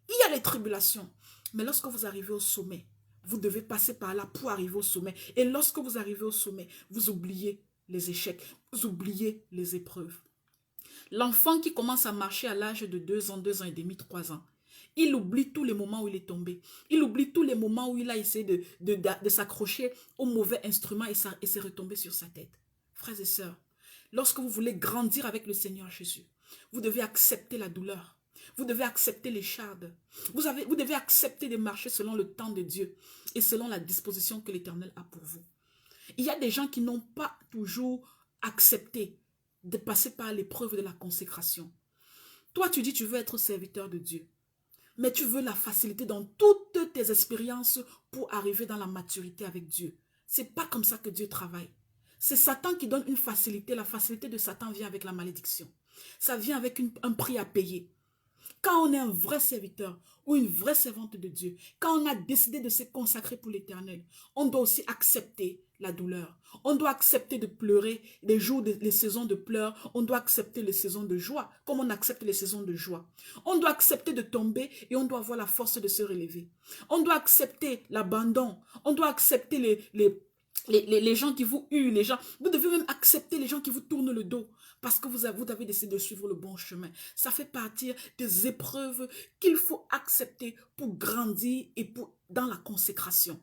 Il y a les tribulations. Mais lorsque vous arrivez au sommet, vous devez passer par là pour arriver au sommet. Et lorsque vous arrivez au sommet, vous oubliez les échecs, vous oubliez les épreuves. L'enfant qui commence à marcher à l'âge de 2 ans, 2 ans et demi, 3 ans, il oublie tous les moments où il est tombé. Il oublie tous les moments où il a essayé de s'accrocher au mauvais instrument et s'est retombé sur sa tête. Frères et sœurs, lorsque vous voulez grandir avec le Seigneur Jésus, vous devez accepter la douleur. Vous devez accepter les chardes. Vous devez accepter de marcher selon le temps de Dieu et selon la disposition que l'Éternel a pour vous. Il y a des gens qui n'ont pas toujours accepté de passer par l'épreuve de la consécration. Toi, tu dis tu veux être serviteur de Dieu, mais tu veux la facilité dans toutes tes expériences pour arriver dans la maturité avec Dieu. Ce n'est pas comme ça que Dieu travaille. C'est Satan qui donne une facilité. La facilité de Satan vient avec la malédiction. Ça vient avec un prix à payer. Quand on est un vrai serviteur ou une vraie servante de Dieu, quand on a décidé de se consacrer pour l'Éternel, on doit aussi accepter la douleur. On doit accepter de pleurer les saisons de pleurs. On doit accepter les saisons de joie, comme on accepte les saisons de joie. On doit accepter de tomber et on doit avoir la force de se relever. On doit accepter l'abandon. On doit accepter les gens qui vous huent, les gens. Vous devez même accepter les gens qui vous tournent le dos parce que vous avez décidé de suivre le bon chemin. Ça fait partie des épreuves qu'il faut accepter pour grandir et dans la consécration.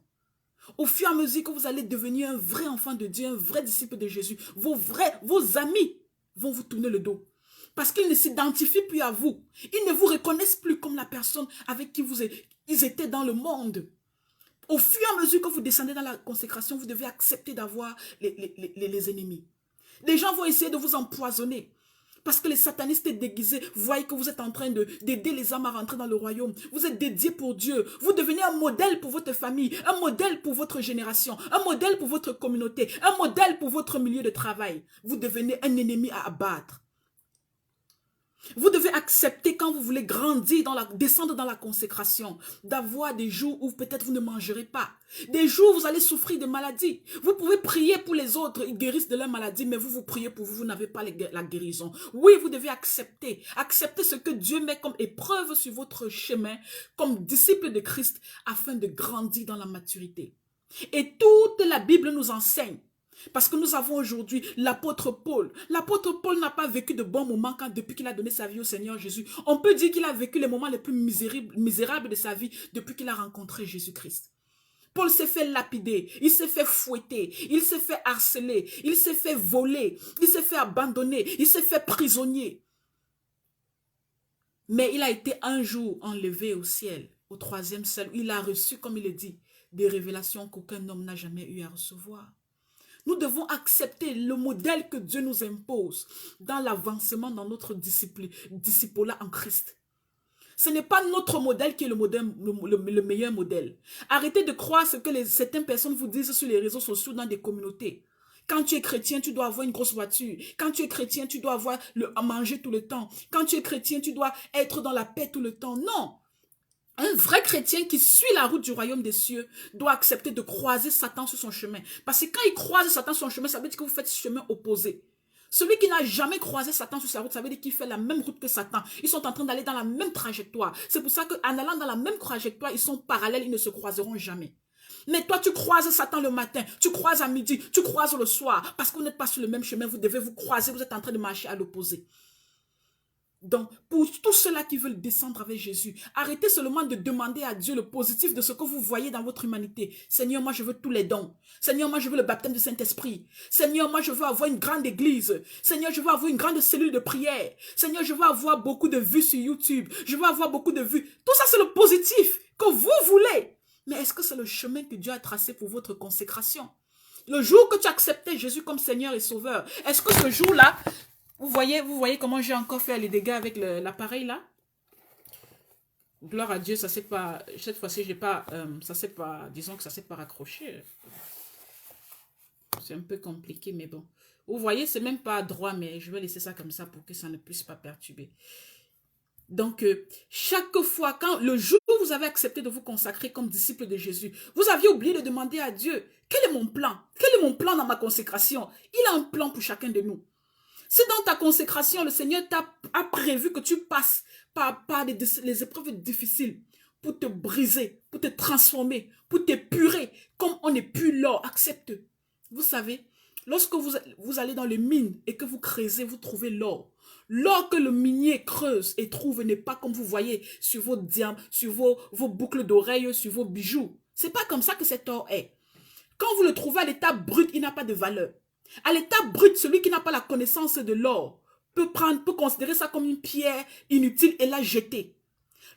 Au fur et à mesure que vous allez devenir un vrai enfant de Dieu, un vrai disciple de Jésus, vos amis vont vous tourner le dos. Parce qu'ils ne s'identifient plus à vous. Ils ne vous reconnaissent plus comme la personne avec qui ils étaient dans le monde. Au fur et à mesure que vous descendez dans la consécration, vous devez accepter d'avoir les ennemis. Les gens vont essayer de vous empoisonner. Parce que les satanistes déguisés voient que vous êtes en train d'aider les âmes à rentrer dans le royaume. Vous êtes dédiés pour Dieu. Vous devenez un modèle pour votre famille, un modèle pour votre génération, un modèle pour votre communauté, un modèle pour votre milieu de travail. Vous devenez un ennemi à abattre. Vous devez accepter quand vous voulez grandir, descendre dans la consécration, d'avoir des jours où peut-être vous ne mangerez pas. Des jours où vous allez souffrir de maladies. Vous pouvez prier pour les autres, ils guérissent de leur maladie, mais vous priez pour vous, vous n'avez pas la guérison. Oui, vous devez accepter. Accepter ce que Dieu met comme épreuve sur votre chemin, comme disciple de Christ, afin de grandir dans la maturité. Et toute la Bible nous enseigne. Parce que nous avons aujourd'hui l'apôtre Paul. L'apôtre Paul n'a pas vécu de bons moments depuis qu'il a donné sa vie au Seigneur Jésus. On peut dire qu'il a vécu les moments les plus misérables de sa vie depuis qu'il a rencontré Jésus-Christ. Paul s'est fait lapider, il s'est fait fouetter, il s'est fait harceler, il s'est fait voler, il s'est fait abandonner, il s'est fait prisonnier. Mais il a été un jour enlevé au ciel, au 3e ciel, où il a reçu, comme il le dit, des révélations qu'aucun homme n'a jamais eu à recevoir. Nous devons accepter le modèle que Dieu nous impose dans l'avancement dans notre disciple-là en Christ. Ce n'est pas notre modèle qui est le meilleur modèle. Arrêtez de croire ce que certaines personnes vous disent sur les réseaux sociaux dans des communautés. Quand tu es chrétien, tu dois avoir une grosse voiture. Quand tu es chrétien, tu dois avoir à manger tout le temps. Quand tu es chrétien, tu dois être dans la paix tout le temps. Non! Un vrai chrétien qui suit la route du royaume des cieux doit accepter de croiser Satan sur son chemin. Parce que quand il croise Satan sur son chemin, ça veut dire que vous faites ce chemin opposé. Celui qui n'a jamais croisé Satan sur sa route, ça veut dire qu'il fait la même route que Satan. Ils sont en train d'aller dans la même trajectoire. C'est pour ça qu'en allant dans la même trajectoire, ils sont parallèles, ils ne se croiseront jamais. Mais toi, tu croises Satan le matin, tu croises à midi, tu croises le soir. Parce que vous n'êtes pas sur le même chemin, vous devez vous croiser, vous êtes en train de marcher à l'opposé. Donc, pour tous ceux-là qui veulent descendre avec Jésus, arrêtez seulement de demander à Dieu le positif de ce que vous voyez dans votre humanité. Seigneur, moi je veux tous les dons. Seigneur, moi je veux le baptême du Saint-Esprit. Seigneur, moi je veux avoir une grande église. Seigneur, je veux avoir une grande cellule de prière. Seigneur, je veux avoir beaucoup de vues sur YouTube. Je veux avoir beaucoup de vues. Tout ça, c'est le positif que vous voulez. Mais est-ce que c'est le chemin que Dieu a tracé pour votre consécration? Le jour que tu acceptais Jésus comme Seigneur et Sauveur, est-ce que ce jour-là, vous voyez comment j'ai encore fait les dégâts avec l'appareil là? Gloire à Dieu, ça s'est pas, cette fois-ci, j'ai pas, ça s'est pas, disons que ça s'est pas raccroché. C'est un peu compliqué, mais bon. Vous voyez, c'est même pas droit, mais je vais laisser ça comme ça pour que ça ne puisse pas perturber. Donc, chaque fois, quand le jour où vous avez accepté de vous consacrer comme disciple de Jésus, vous aviez oublié de demander à Dieu, quel est mon plan? Quel est mon plan dans ma consécration? Il a un plan pour chacun de nous. Si dans ta consécration, le Seigneur a prévu que tu passes par les épreuves difficiles pour te briser, pour te transformer, pour t'épurer, comme on épure l'or, accepte. Vous savez, lorsque vous allez dans les mines et que vous creusez, vous trouvez l'or. L'or que le minier creuse et trouve n'est pas comme vous voyez sur vos diamants, sur vos boucles d'oreilles, sur vos bijoux. C'est pas comme ça que cet or est. Quand vous le trouvez à l'état brut, il n'a pas de valeur. À l'état brut, celui qui n'a pas la connaissance de l'or peut considérer ça comme une pierre inutile et la jeter.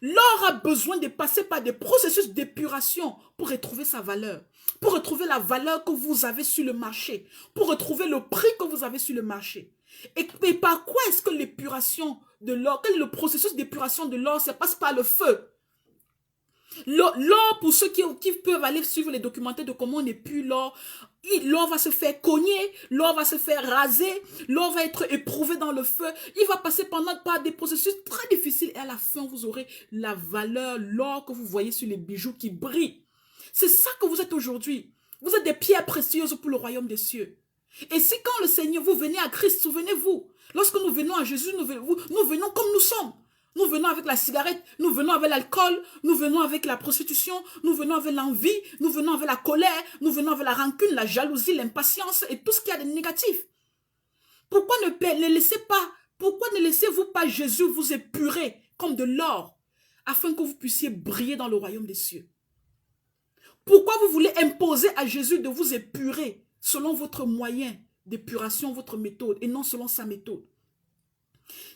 L'or a besoin de passer par des processus d'épuration pour retrouver sa valeur, pour retrouver la valeur que vous avez sur le marché, pour retrouver le prix que vous avez sur le marché. Et par quoi est-ce que l'épuration de l'or, quel est le processus d'épuration de l'or? Ça passe par le feu. L'or, pour ceux qui peuvent aller suivre les documentaires de comment on épure l'or, l'or va se faire cogner, l'or va se faire raser, l'or va être éprouvé dans le feu, il va passer par des processus très difficiles et à la fin vous aurez la valeur, l'or que vous voyez sur les bijoux qui brillent. C'est ça que vous êtes aujourd'hui. Vous êtes des pierres précieuses pour le royaume des cieux. Et si quand le Seigneur, vous venez à Christ, souvenez-vous, lorsque nous venons à Jésus, nous venons comme nous sommes. Nous venons avec la cigarette, nous venons avec l'alcool, nous venons avec la prostitution, nous venons avec l'envie, nous venons avec la colère, nous venons avec la rancune, la jalousie, l'impatience et tout ce qu'il y a de négatif. Pourquoi ne laissez-vous pas Jésus vous épurer comme de l'or afin que vous puissiez briller dans le royaume des cieux? Pourquoi vous voulez imposer à Jésus de vous épurer selon votre moyen d'épuration, votre méthode et non selon sa méthode?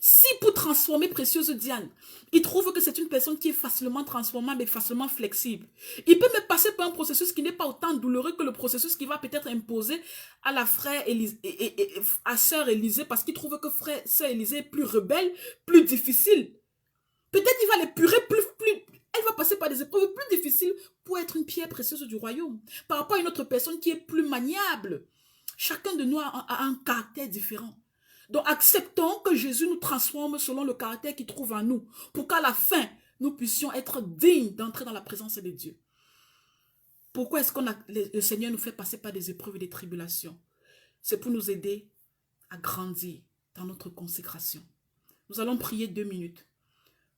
Si pour transformer Précieuse Diane, il trouve que c'est une personne qui est facilement transformable et facilement flexible, il peut me passer par un processus qui n'est pas autant douloureux que le processus qui va peut-être imposer à la à sœur Élisée, parce qu'il trouve que sœur Élisée est plus rebelle, plus difficile. Peut-être il va l'épurer elle va passer par des épreuves plus difficiles pour être une pierre précieuse du royaume, par rapport à une autre personne qui est plus maniable. Chacun de nous a un caractère différent. Donc acceptons que Jésus nous transforme selon le caractère qu'il trouve en nous, pour qu'à la fin, nous puissions être dignes d'entrer dans la présence de Dieu. Pourquoi est-ce que le Seigneur nous fait passer par des épreuves et des tribulations? C'est pour nous aider à grandir dans notre consécration. Nous allons prier 2 minutes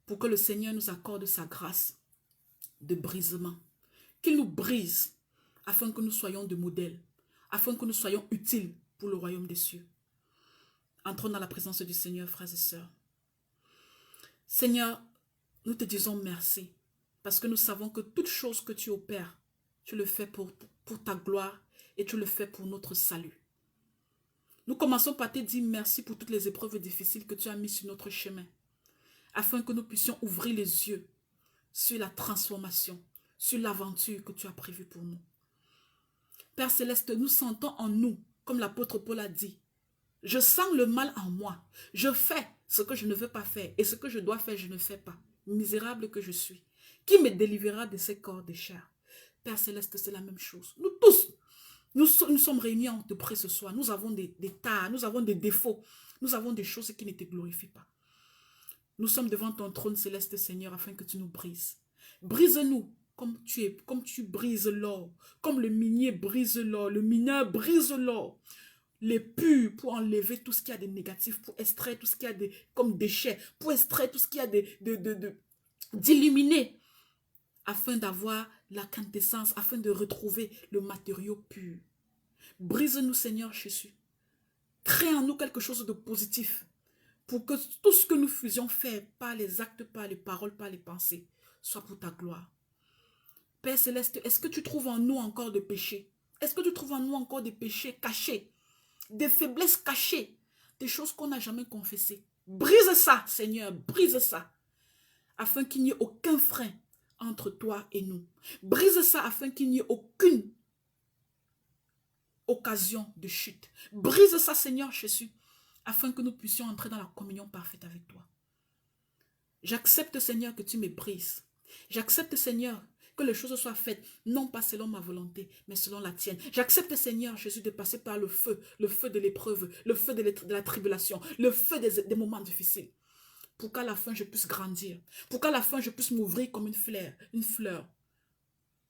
pour que le Seigneur nous accorde sa grâce de brisement. Qu'il nous brise afin que nous soyons de modèles, afin que nous soyons utiles pour le royaume des cieux. Entrons dans la présence du Seigneur, frères et sœurs. Seigneur, nous te disons merci parce que nous savons que toute chose que tu opères, tu le fais pour ta gloire et tu le fais pour notre salut. Nous commençons par te dire merci pour toutes les épreuves difficiles que tu as mises sur notre chemin, afin que nous puissions ouvrir les yeux sur la transformation, sur l'aventure que tu as prévue pour nous. Père Céleste, nous sentons en nous, comme l'apôtre Paul a dit, je sens le mal en moi, je fais ce que je ne veux pas faire et ce que je dois faire, je ne fais pas. Misérable que je suis, qui me délivrera de ces corps de chair? Père Céleste, c'est la même chose. Nous tous, nous sommes réunis en te prier ce soir. Nous avons des tares, nous avons des défauts, nous avons des choses qui ne te glorifient pas. Nous sommes devant ton trône céleste, Seigneur, afin que tu nous brises. Brise-nous comme tu brises l'or, comme le minier brise l'or, le mineur brise l'or. Les purs pour enlever tout ce qu'il y a de négatif, pour extraire tout ce qu'il y a de, comme déchets, pour extraire tout ce qu'il y a d'illuminé, afin d'avoir la quintessence, afin de retrouver le matériau pur. Brise-nous, Seigneur Jésus. Crée en nous quelque chose de positif, pour que tout ce que nous faisions faire, par les actes, par les paroles, par les pensées, soit pour ta gloire. Père Céleste, est-ce que tu trouves en nous encore des péchés? Est-ce que tu trouves en nous encore des péchés cachés? Des faiblesses cachées, des choses qu'on n'a jamais confessées. Brise ça, Seigneur, brise ça, afin qu'il n'y ait aucun frein entre toi et nous. Brise ça afin qu'il n'y ait aucune occasion de chute. Brise ça, Seigneur Jésus, afin que nous puissions entrer dans la communion parfaite avec toi. J'accepte, Seigneur, que tu me brises. J'accepte, Seigneur, que les choses soient faites, non pas selon ma volonté, mais selon la tienne. J'accepte, Seigneur Jésus, de passer par le feu de l'épreuve, le feu de la tribulation, le feu des moments difficiles, pour qu'à la fin, je puisse grandir, pour qu'à la fin, je puisse m'ouvrir comme une fleur,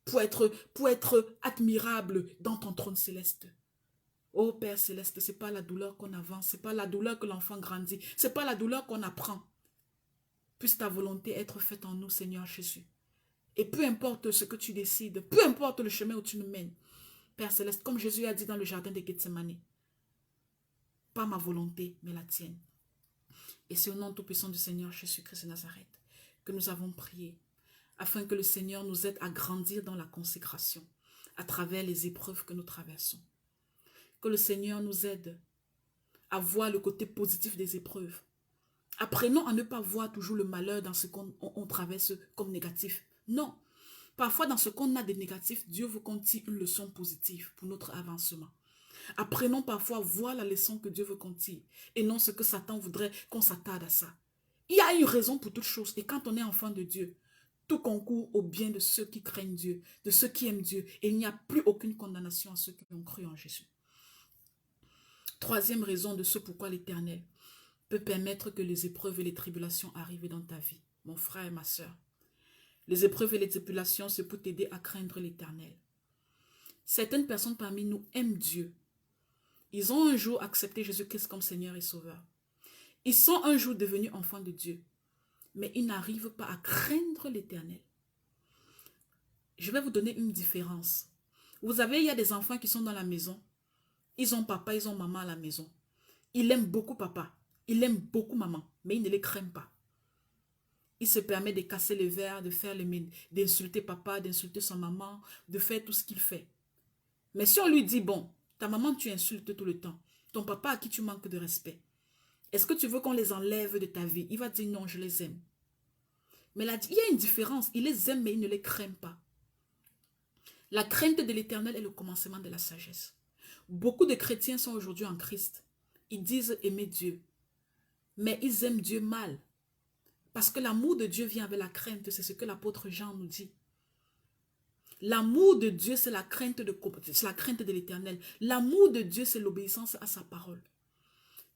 pour être admirable dans ton trône céleste. Oh Père Céleste, ce n'est pas la douleur qu'on avance, ce n'est pas la douleur que l'enfant grandit, ce n'est pas la douleur qu'on apprend. Puisse ta volonté être faite en nous, Seigneur Jésus. Et peu importe ce que tu décides, peu importe le chemin où tu nous mènes, Père Céleste, comme Jésus a dit dans le jardin de Gethsemane, pas ma volonté, mais la tienne. Et c'est au nom tout-puissant du Seigneur Jésus-Christ de Nazareth que nous avons prié, afin que le Seigneur nous aide à grandir dans la consécration, à travers les épreuves que nous traversons. Que le Seigneur nous aide à voir le côté positif des épreuves. Apprenons à ne pas voir toujours le malheur dans ce qu'on traverse comme négatif. Non. Parfois, dans ce qu'on a de négatif, Dieu veut qu'on tire une leçon positive pour notre avancement. Apprenons parfois à voir la leçon que Dieu veut qu'on tire et non ce que Satan voudrait qu'on s'attarde à ça. Il y a une raison pour toute chose et quand on est enfant de Dieu, tout concourt au bien de ceux qui craignent Dieu, de ceux qui aiment Dieu et il n'y a plus aucune condamnation à ceux qui ont cru en Jésus. Troisième raison de ce pourquoi l'Éternel peut permettre que les épreuves et les tribulations arrivent dans ta vie, mon frère et ma soeur. Les épreuves et les tribulations, c'est pour t'aider à craindre l'Éternel. Certaines personnes parmi nous aiment Dieu. Ils ont un jour accepté Jésus-Christ comme Seigneur et Sauveur. Ils sont un jour devenus enfants de Dieu. Mais ils n'arrivent pas à craindre l'Éternel. Je vais vous donner une différence. Vous savez, il y a des enfants qui sont dans la maison. Ils ont papa, ils ont maman à la maison. Ils aiment beaucoup papa. Ils aiment beaucoup maman. Mais ils ne les craignent pas. Il se permet de casser les verres, d'insulter papa, d'insulter sa maman, de faire tout ce qu'il fait. Mais si on lui dit, bon, ta maman tu insultes tout le temps, ton papa à qui tu manques de respect, est-ce que tu veux qu'on les enlève de ta vie? Il va dire non, je les aime. Mais là, il y a une différence, il les aime mais il ne les craint pas. La crainte de l'Éternel est le commencement de la sagesse. Beaucoup de chrétiens sont aujourd'hui en Christ. Ils disent aimer Dieu, mais ils aiment Dieu mal. Parce que l'amour de Dieu vient avec la crainte, c'est ce que l'apôtre Jean nous dit. L'amour de Dieu, c'est la crainte de l'Éternel. L'amour de Dieu, c'est l'obéissance à sa parole.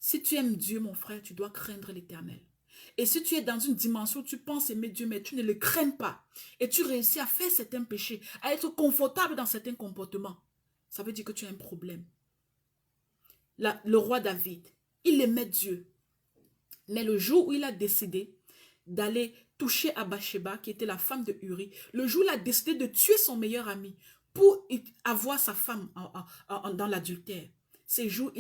Si tu aimes Dieu, mon frère, tu dois craindre l'Éternel. Et si tu es dans une dimension où tu penses aimer Dieu, mais tu ne le crains pas, et tu réussis à faire certains péchés, à être confortable dans certains comportements, ça veut dire que tu as un problème. Le roi David, il aimait Dieu. Mais le jour où il a décidé d'aller toucher à Bathsheba, qui était la femme de Uri, le jour où il a décidé de tuer son meilleur ami pour avoir sa femme dans l'adultère, ces jours,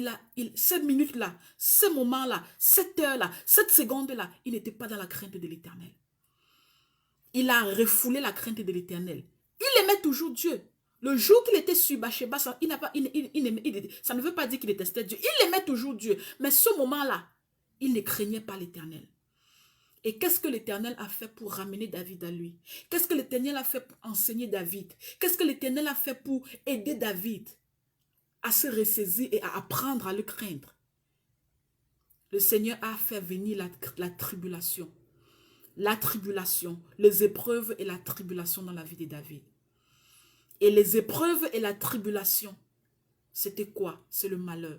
ces minutes-là, ces moments-là, cette heure-là, cette seconde-là, il n'était pas dans la crainte de l'Éternel. Il a refoulé la crainte de l'Éternel. Il aimait toujours Dieu. Le jour qu'il était sur Bathsheba, ça ne veut pas dire qu'il détestait Dieu. Il aimait toujours Dieu. Mais ce moment-là, il ne craignait pas l'Éternel. Et qu'est-ce que l'Éternel a fait pour ramener David à lui? Qu'est-ce que l'Éternel a fait pour enseigner David? Qu'est-ce que l'Éternel a fait pour aider David à se ressaisir et à apprendre à le craindre? Le Seigneur a fait venir la tribulation. La tribulation, les épreuves et la tribulation dans la vie de David. Et les épreuves et la tribulation, c'était quoi? C'est le malheur.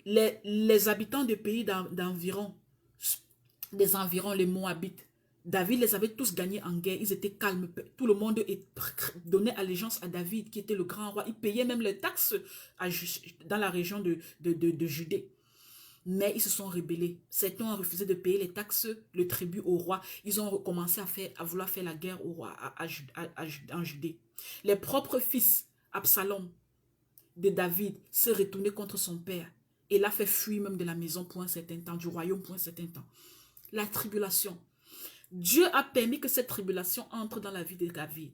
Les habitants des pays d'environ, des environs, les Moabites, David les avait tous gagnés en guerre. Ils étaient calmes. Tout le monde donnait allégeance à David, qui était le grand roi. Il payait même les taxes dans la région de Judée. Mais ils se sont rebellés. Certains ont refusé de payer les taxes, le tribut au roi. Ils ont recommencé à vouloir faire la guerre au roi en Judée. Les propres fils, Absalom, de David, se retournaient contre son père. Et l'a fait fuir même de la maison pour un certain temps, du royaume pour un certain temps. La tribulation. Dieu a permis que cette tribulation entre dans la vie de David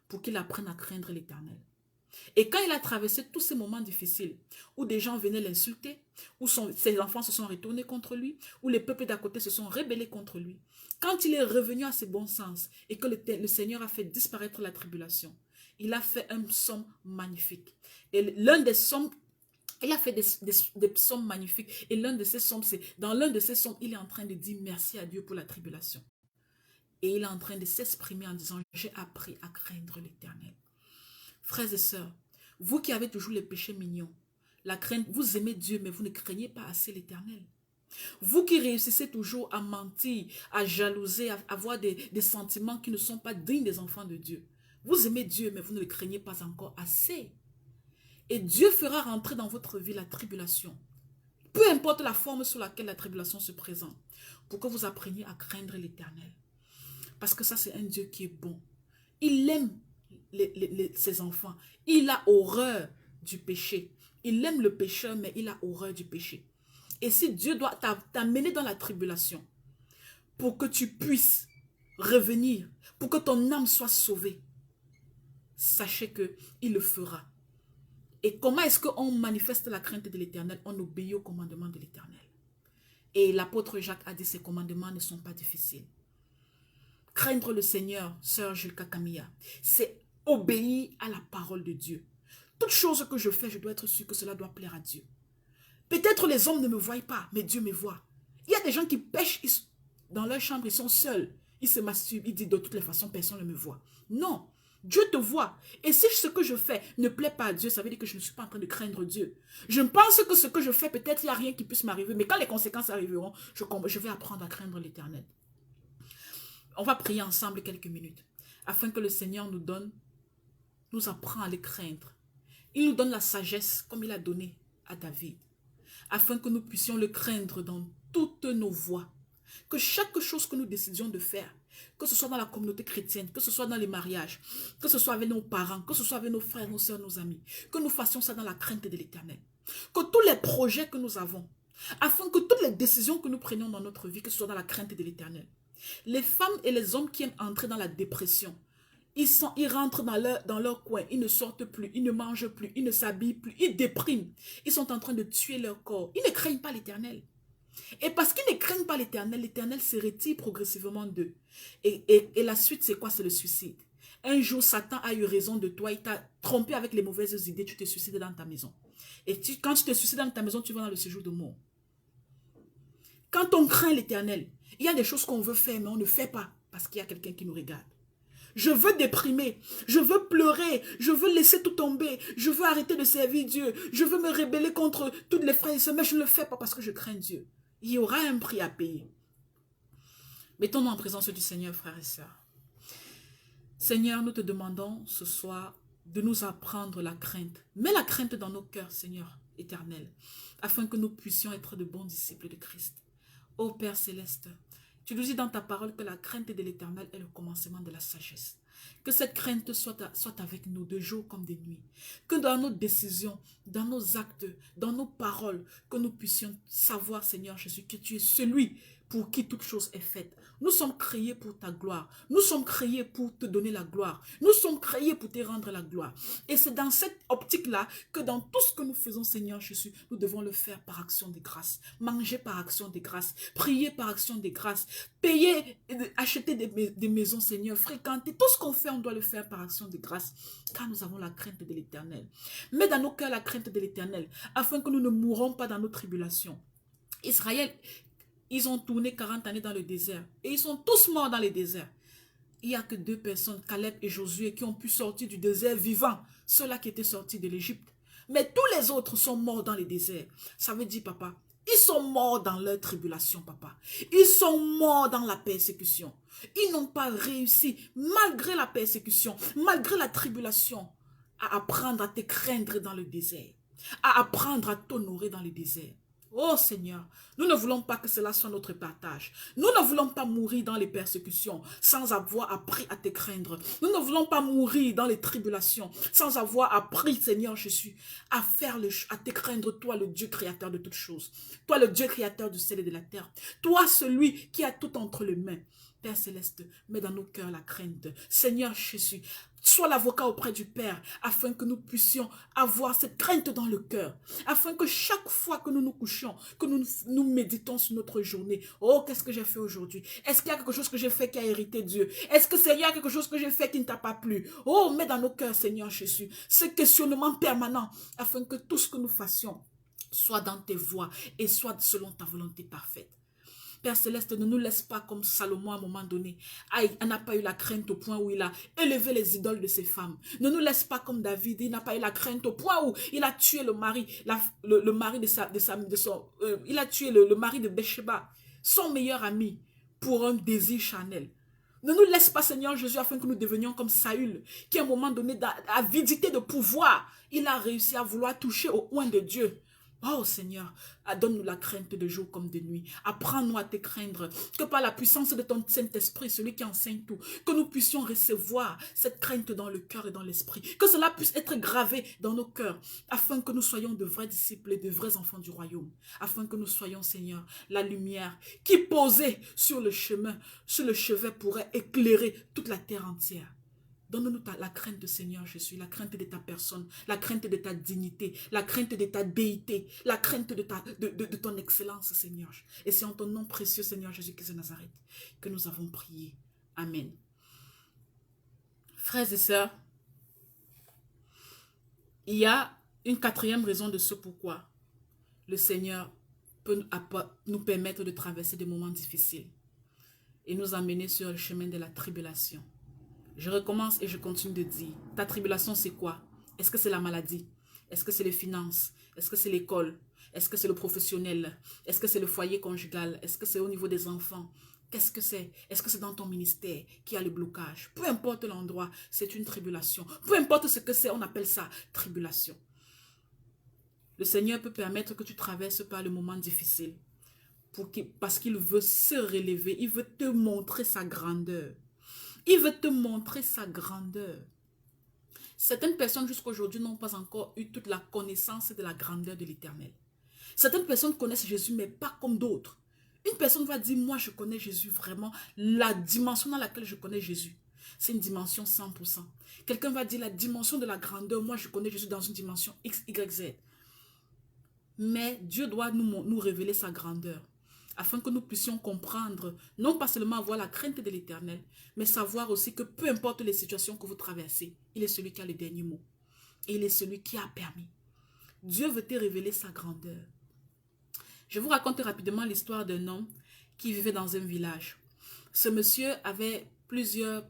pour qu'il apprenne à craindre l'Éternel. Et quand il a traversé tous ces moments difficiles, où des gens venaient l'insulter, où ses enfants se sont retournés contre lui, où les peuples d'à côté se sont rebellés contre lui, quand il est revenu à ses bons sens et que le Seigneur a fait disparaître la tribulation, il a fait un psaume magnifique. Et l'un des psaumes, il a fait des psaumes magnifiques. Et l'un de ces psaumes, dans l'un de ces psaumes, il est en train de dire merci à Dieu pour la tribulation. Et il est en train de s'exprimer en disant, j'ai appris à craindre l'Éternel. Frères et sœurs, vous qui avez toujours les péchés mignons, la crainte, vous aimez Dieu, mais vous ne craignez pas assez l'Éternel. Vous qui réussissez toujours à mentir, à jalouser, à avoir des sentiments qui ne sont pas dignes des enfants de Dieu. Vous aimez Dieu, mais vous ne le craignez pas encore assez. Et Dieu fera rentrer dans votre vie la tribulation. Peu importe la forme sous laquelle la tribulation se présente, pour que vous appreniez à craindre l'Éternel. Parce que ça, c'est un Dieu qui est bon. Il aime ses enfants. Il a horreur du péché. Il aime le pécheur, mais il a horreur du péché. Et si Dieu doit t'amener dans la tribulation pour que tu puisses revenir, pour que ton âme soit sauvée, sachez qu'il le fera. Et comment est-ce qu'on manifeste la crainte de l'Éternel? On obéit au commandement de l'Éternel. Et l'apôtre Jacques a dit, ces commandements ne sont pas difficiles. Craindre le Seigneur, sœur Jules Kakamia, c'est obéir à la parole de Dieu. Toute chose que je fais, je dois être sûr que cela doit plaire à Dieu. Peut-être les hommes ne me voient pas, mais Dieu me voit. Il y a des gens qui pêchent dans leur chambre, ils sont seuls. Ils se masturbent, ils disent de toutes les façons, personne ne me voit. Non, Dieu te voit. Et si ce que je fais ne plaît pas à Dieu, ça veut dire que je ne suis pas en train de craindre Dieu. Je pense que ce que je fais, peut-être il n'y a rien qui puisse m'arriver, mais quand les conséquences arriveront, je vais apprendre à craindre l'Éternel. On va prier ensemble quelques minutes, afin que le Seigneur nous apprend à les craindre. Il nous donne la sagesse comme il a donné à David, afin que nous puissions le craindre dans toutes nos voies. Que chaque chose que nous décidions de faire, que ce soit dans la communauté chrétienne, que ce soit dans les mariages, que ce soit avec nos parents, que ce soit avec nos frères, nos soeurs, nos amis, que nous fassions ça dans la crainte de l'Éternel. Que tous les projets que nous avons, afin que toutes les décisions que nous prenions dans notre vie, que ce soit dans la crainte de l'Éternel. Les femmes et les hommes qui aiment entrer dans la dépression, ils rentrent dans leur coin, ils ne sortent plus, ils ne mangent plus, ils ne s'habillent plus, ils dépriment. Ils sont en train de tuer leur corps. Ils ne craignent pas l'Éternel. Et parce qu'ils ne craignent pas l'Éternel, l'Éternel se retire progressivement d'eux. Et la suite, c'est quoi? C'est le suicide. Un jour, Satan a eu raison de toi, il t'a trompé avec les mauvaises idées, tu te suicides dans ta maison. Et quand tu te suicides dans ta maison, tu vas dans le séjour de mort. Quand on craint l'Éternel, il y a des choses qu'on veut faire, mais on ne fait pas parce qu'il y a quelqu'un qui nous regarde. Je veux déprimer, je veux pleurer, je veux laisser tout tomber, je veux arrêter de servir Dieu, je veux me rebeller contre toutes les frères et sœurs, mais je ne le fais pas parce que je crains Dieu. Il y aura un prix à payer. Mettons-nous en présence du Seigneur, frères et sœurs. Seigneur, nous te demandons ce soir de nous apprendre la crainte. Mets la crainte dans nos cœurs, Seigneur éternel, afin que nous puissions être de bons disciples de Christ. Ô Père céleste, tu nous dis dans ta parole que la crainte de l'Éternel est le commencement de la sagesse. Que cette crainte soit avec nous de jour comme de nuit. Que dans nos décisions, dans nos actes, dans nos paroles, que nous puissions savoir, Seigneur Jésus, que tu es celui pour qui toute chose est faite. Nous sommes créés pour ta gloire. Nous sommes créés pour te donner la gloire. Nous sommes créés pour te rendre la gloire. Et c'est dans cette optique-là que dans tout ce que nous faisons, Seigneur Jésus, nous devons le faire par action de grâce. Manger par action de grâce. Prier par action de grâce. Payer, acheter des maisons, Seigneur. Fréquenter. Tout ce qu'on fait, on doit le faire par action de grâce. Car nous avons la crainte de l'Éternel. Mets dans nos cœurs la crainte de l'Éternel, afin que nous ne mourons pas dans nos tribulations. Israël, ils ont tourné 40 années dans le désert. Et ils sont tous morts dans le désert. Il n'y a que 2 personnes, Caleb et Josué, qui ont pu sortir du désert vivants. Ceux-là qui étaient sortis de l'Égypte. Mais tous les autres sont morts dans le désert. Ça veut dire, papa, ils sont morts dans leur tribulation, papa. Ils sont morts dans la persécution. Ils n'ont pas réussi, malgré la persécution, malgré la tribulation, à apprendre à te craindre dans le désert. À apprendre à t'honorer dans le désert. Oh Seigneur, nous ne voulons pas que cela soit notre partage. Nous ne voulons pas mourir dans les persécutions sans avoir appris à te craindre. Nous ne voulons pas mourir dans les tribulations sans avoir appris, Seigneur Jésus, à te craindre, toi le Dieu créateur de toutes choses. Toi le Dieu créateur du ciel et de la terre. Toi celui qui a tout entre les mains. Père Céleste, mets dans nos cœurs la crainte. Seigneur Jésus, sois l'avocat auprès du Père, afin que nous puissions avoir cette crainte dans le cœur, afin que chaque fois que nous nous couchons, que nous méditons sur notre journée, oh, qu'est-ce que j'ai fait aujourd'hui? Est-ce qu'il y a quelque chose que j'ai fait qui a irrité Dieu? Est-ce que Seigneur, il y a quelque chose que j'ai fait qui ne t'a pas plu? Oh, mets dans nos cœurs, Seigneur Jésus, ce questionnement permanent, afin que tout ce que nous fassions soit dans tes voies et soit selon ta volonté parfaite. Père Céleste, ne nous laisse pas comme Salomon à un moment donné. Il n'a pas eu la crainte au point où il a élevé les idoles de ses femmes. Ne nous laisse pas comme David, il n'a pas eu la crainte au point où il a tué le mari, le mari il a tué le mari de Bathsheba, son meilleur ami, pour un désir charnel. Ne nous laisse pas, Seigneur Jésus, afin que nous devenions comme Saül, qui à un moment donné, avidité de pouvoir, il a réussi à vouloir toucher au oint de Dieu. Oh Seigneur, donne-nous la crainte de jour comme de nuit. Apprends-nous à te craindre. Que par la puissance de ton Saint-Esprit, celui qui enseigne tout, que nous puissions recevoir cette crainte dans le cœur et dans l'esprit. Que cela puisse être gravé dans nos cœurs, afin que nous soyons de vrais disciples et de vrais enfants du royaume. Afin que nous soyons, Seigneur, la lumière qui posée sur le chemin, sur le chevet pourrait éclairer toute la terre entière. Donne-nous la crainte de Seigneur Jésus, la crainte de ta personne, la crainte de ta dignité, la crainte de ta déité, la crainte de ton excellence, Seigneur. Et c'est en ton nom précieux, Seigneur Jésus-Christ de Nazareth, que nous avons prié. Amen. Frères et sœurs, il y a une 4e raison de ce pourquoi le Seigneur peut nous permettre de traverser des moments difficiles et nous amener sur le chemin de la tribulation. Je recommence et je continue de dire, ta tribulation c'est quoi? Est-ce que c'est la maladie? Est-ce que c'est les finances? Est-ce que c'est l'école? Est-ce que c'est le professionnel? Est-ce que c'est le foyer conjugal? Est-ce que c'est au niveau des enfants? Qu'est-ce que c'est? Est-ce que c'est dans ton ministère qui a le blocage? Peu importe l'endroit, c'est une tribulation. Peu importe ce que c'est, on appelle ça tribulation. Le Seigneur peut permettre que tu traverses par le moment difficile parce qu'il veut se relever, il veut te montrer sa grandeur. Il veut te montrer sa grandeur. Certaines personnes jusqu'à aujourd'hui n'ont pas encore eu toute la connaissance de la grandeur de l'Éternel. Certaines personnes connaissent Jésus, mais pas comme d'autres. Une personne va dire, moi je connais Jésus vraiment, la dimension dans laquelle je connais Jésus, c'est une dimension 100%. Quelqu'un va dire, la dimension de la grandeur, moi je connais Jésus dans une dimension X, Y, Z. Mais Dieu doit nous révéler sa grandeur, afin que nous puissions comprendre, non pas seulement avoir la crainte de l'Éternel, mais savoir aussi que peu importe les situations que vous traversez, il est celui qui a le dernier mot. Et il est celui qui a permis. Dieu veut te révéler sa grandeur. Je vous raconte rapidement l'histoire d'un homme qui vivait dans un village. Ce monsieur avait plusieurs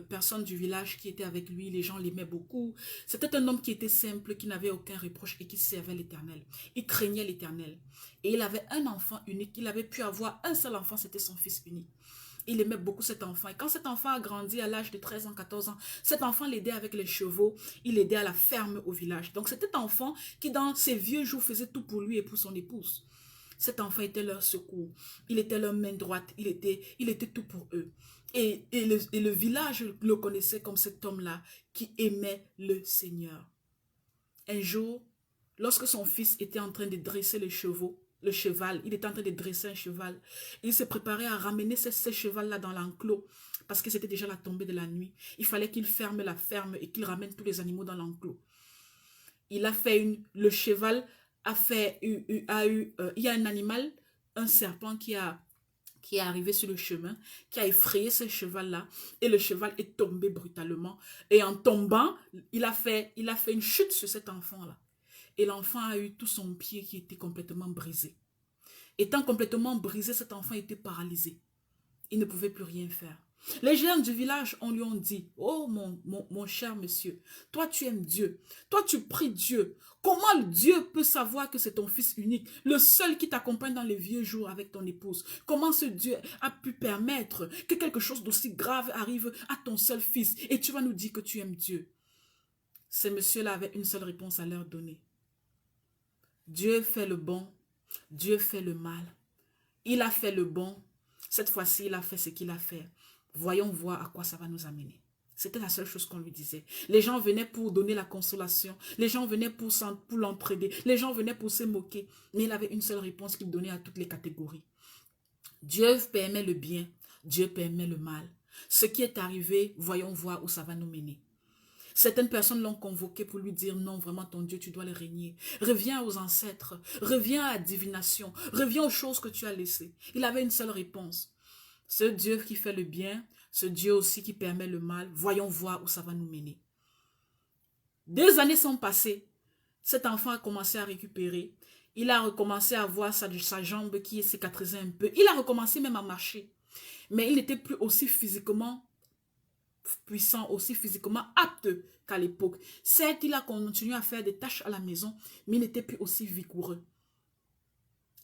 personnes du village qui étaient avec lui, les gens l'aimaient beaucoup. C'était un homme qui était simple, qui n'avait aucun reproche et qui servait l'Éternel. Il craignait l'Éternel. Et il avait un enfant unique. Il avait pu avoir un seul enfant, c'était son fils unique. Il aimait beaucoup cet enfant. Et quand cet enfant a grandi à l'âge de 13 ans, 14 ans, cet enfant l'aidait avec les chevaux. Il l'aidait à la ferme au village. Donc c'était un enfant qui, dans ses vieux jours, faisait tout pour lui et pour son épouse. Cet enfant était leur secours. Il était leur main droite. Il était tout pour eux. Et le village le connaissait comme cet homme-là qui aimait le Seigneur. Un jour, lorsque son fils était en train de dresser le cheval, il était en train de dresser un cheval. Il se préparait à ramener ce cheval-là dans l'enclos parce que c'était déjà la tombée de la nuit. Il fallait qu'il ferme la ferme et qu'il ramène tous les animaux dans l'enclos. Le cheval il y a un animal, un serpent qui est arrivé sur le chemin, qui a effrayé ce cheval-là, et le cheval est tombé brutalement. Et en tombant, il a fait une chute sur cet enfant-là. Et l'enfant a eu tout son pied qui était complètement brisé. Étant complètement brisé, cet enfant était paralysé. Il ne pouvait plus rien faire. Les gens du village, on lui ont dit, oh mon cher monsieur, toi tu aimes Dieu, toi tu pries Dieu. Comment Dieu peut savoir que c'est ton fils unique, le seul qui t'accompagne dans les vieux jours avec ton épouse? Comment ce Dieu a pu permettre que quelque chose d'aussi grave arrive à ton seul fils et tu vas nous dire que tu aimes Dieu? Ces messieurs-là avaient une seule réponse à leur donner. Dieu fait le bon, Dieu fait le mal. Il a fait le bon, cette fois-ci il a fait ce qu'il a fait. Voyons voir à quoi ça va nous amener. C'était la seule chose qu'on lui disait. Les gens venaient pour donner la consolation. Les gens venaient pour l'entraider. Les gens venaient pour se moquer. Mais il avait une seule réponse qu'il donnait à toutes les catégories. Dieu permet le bien. Dieu permet le mal. Ce qui est arrivé, voyons voir où ça va nous mener. Certaines personnes l'ont convoqué pour lui dire non, vraiment ton Dieu, tu dois le régner. Reviens aux ancêtres. Reviens à la divination. Reviens aux choses que tu as laissées. Il avait une seule réponse. Ce Dieu qui fait le bien, ce Dieu aussi qui permet le mal, voyons voir où ça va nous mener. 2 années sont passées. Cet enfant a commencé à récupérer. Il a recommencé à voir sa jambe qui est cicatrisée un peu. Il a recommencé même à marcher. Mais il n'était plus aussi physiquement puissant, aussi physiquement apte qu'à l'époque. Certes, il a continué à faire des tâches à la maison, mais il n'était plus aussi vigoureux.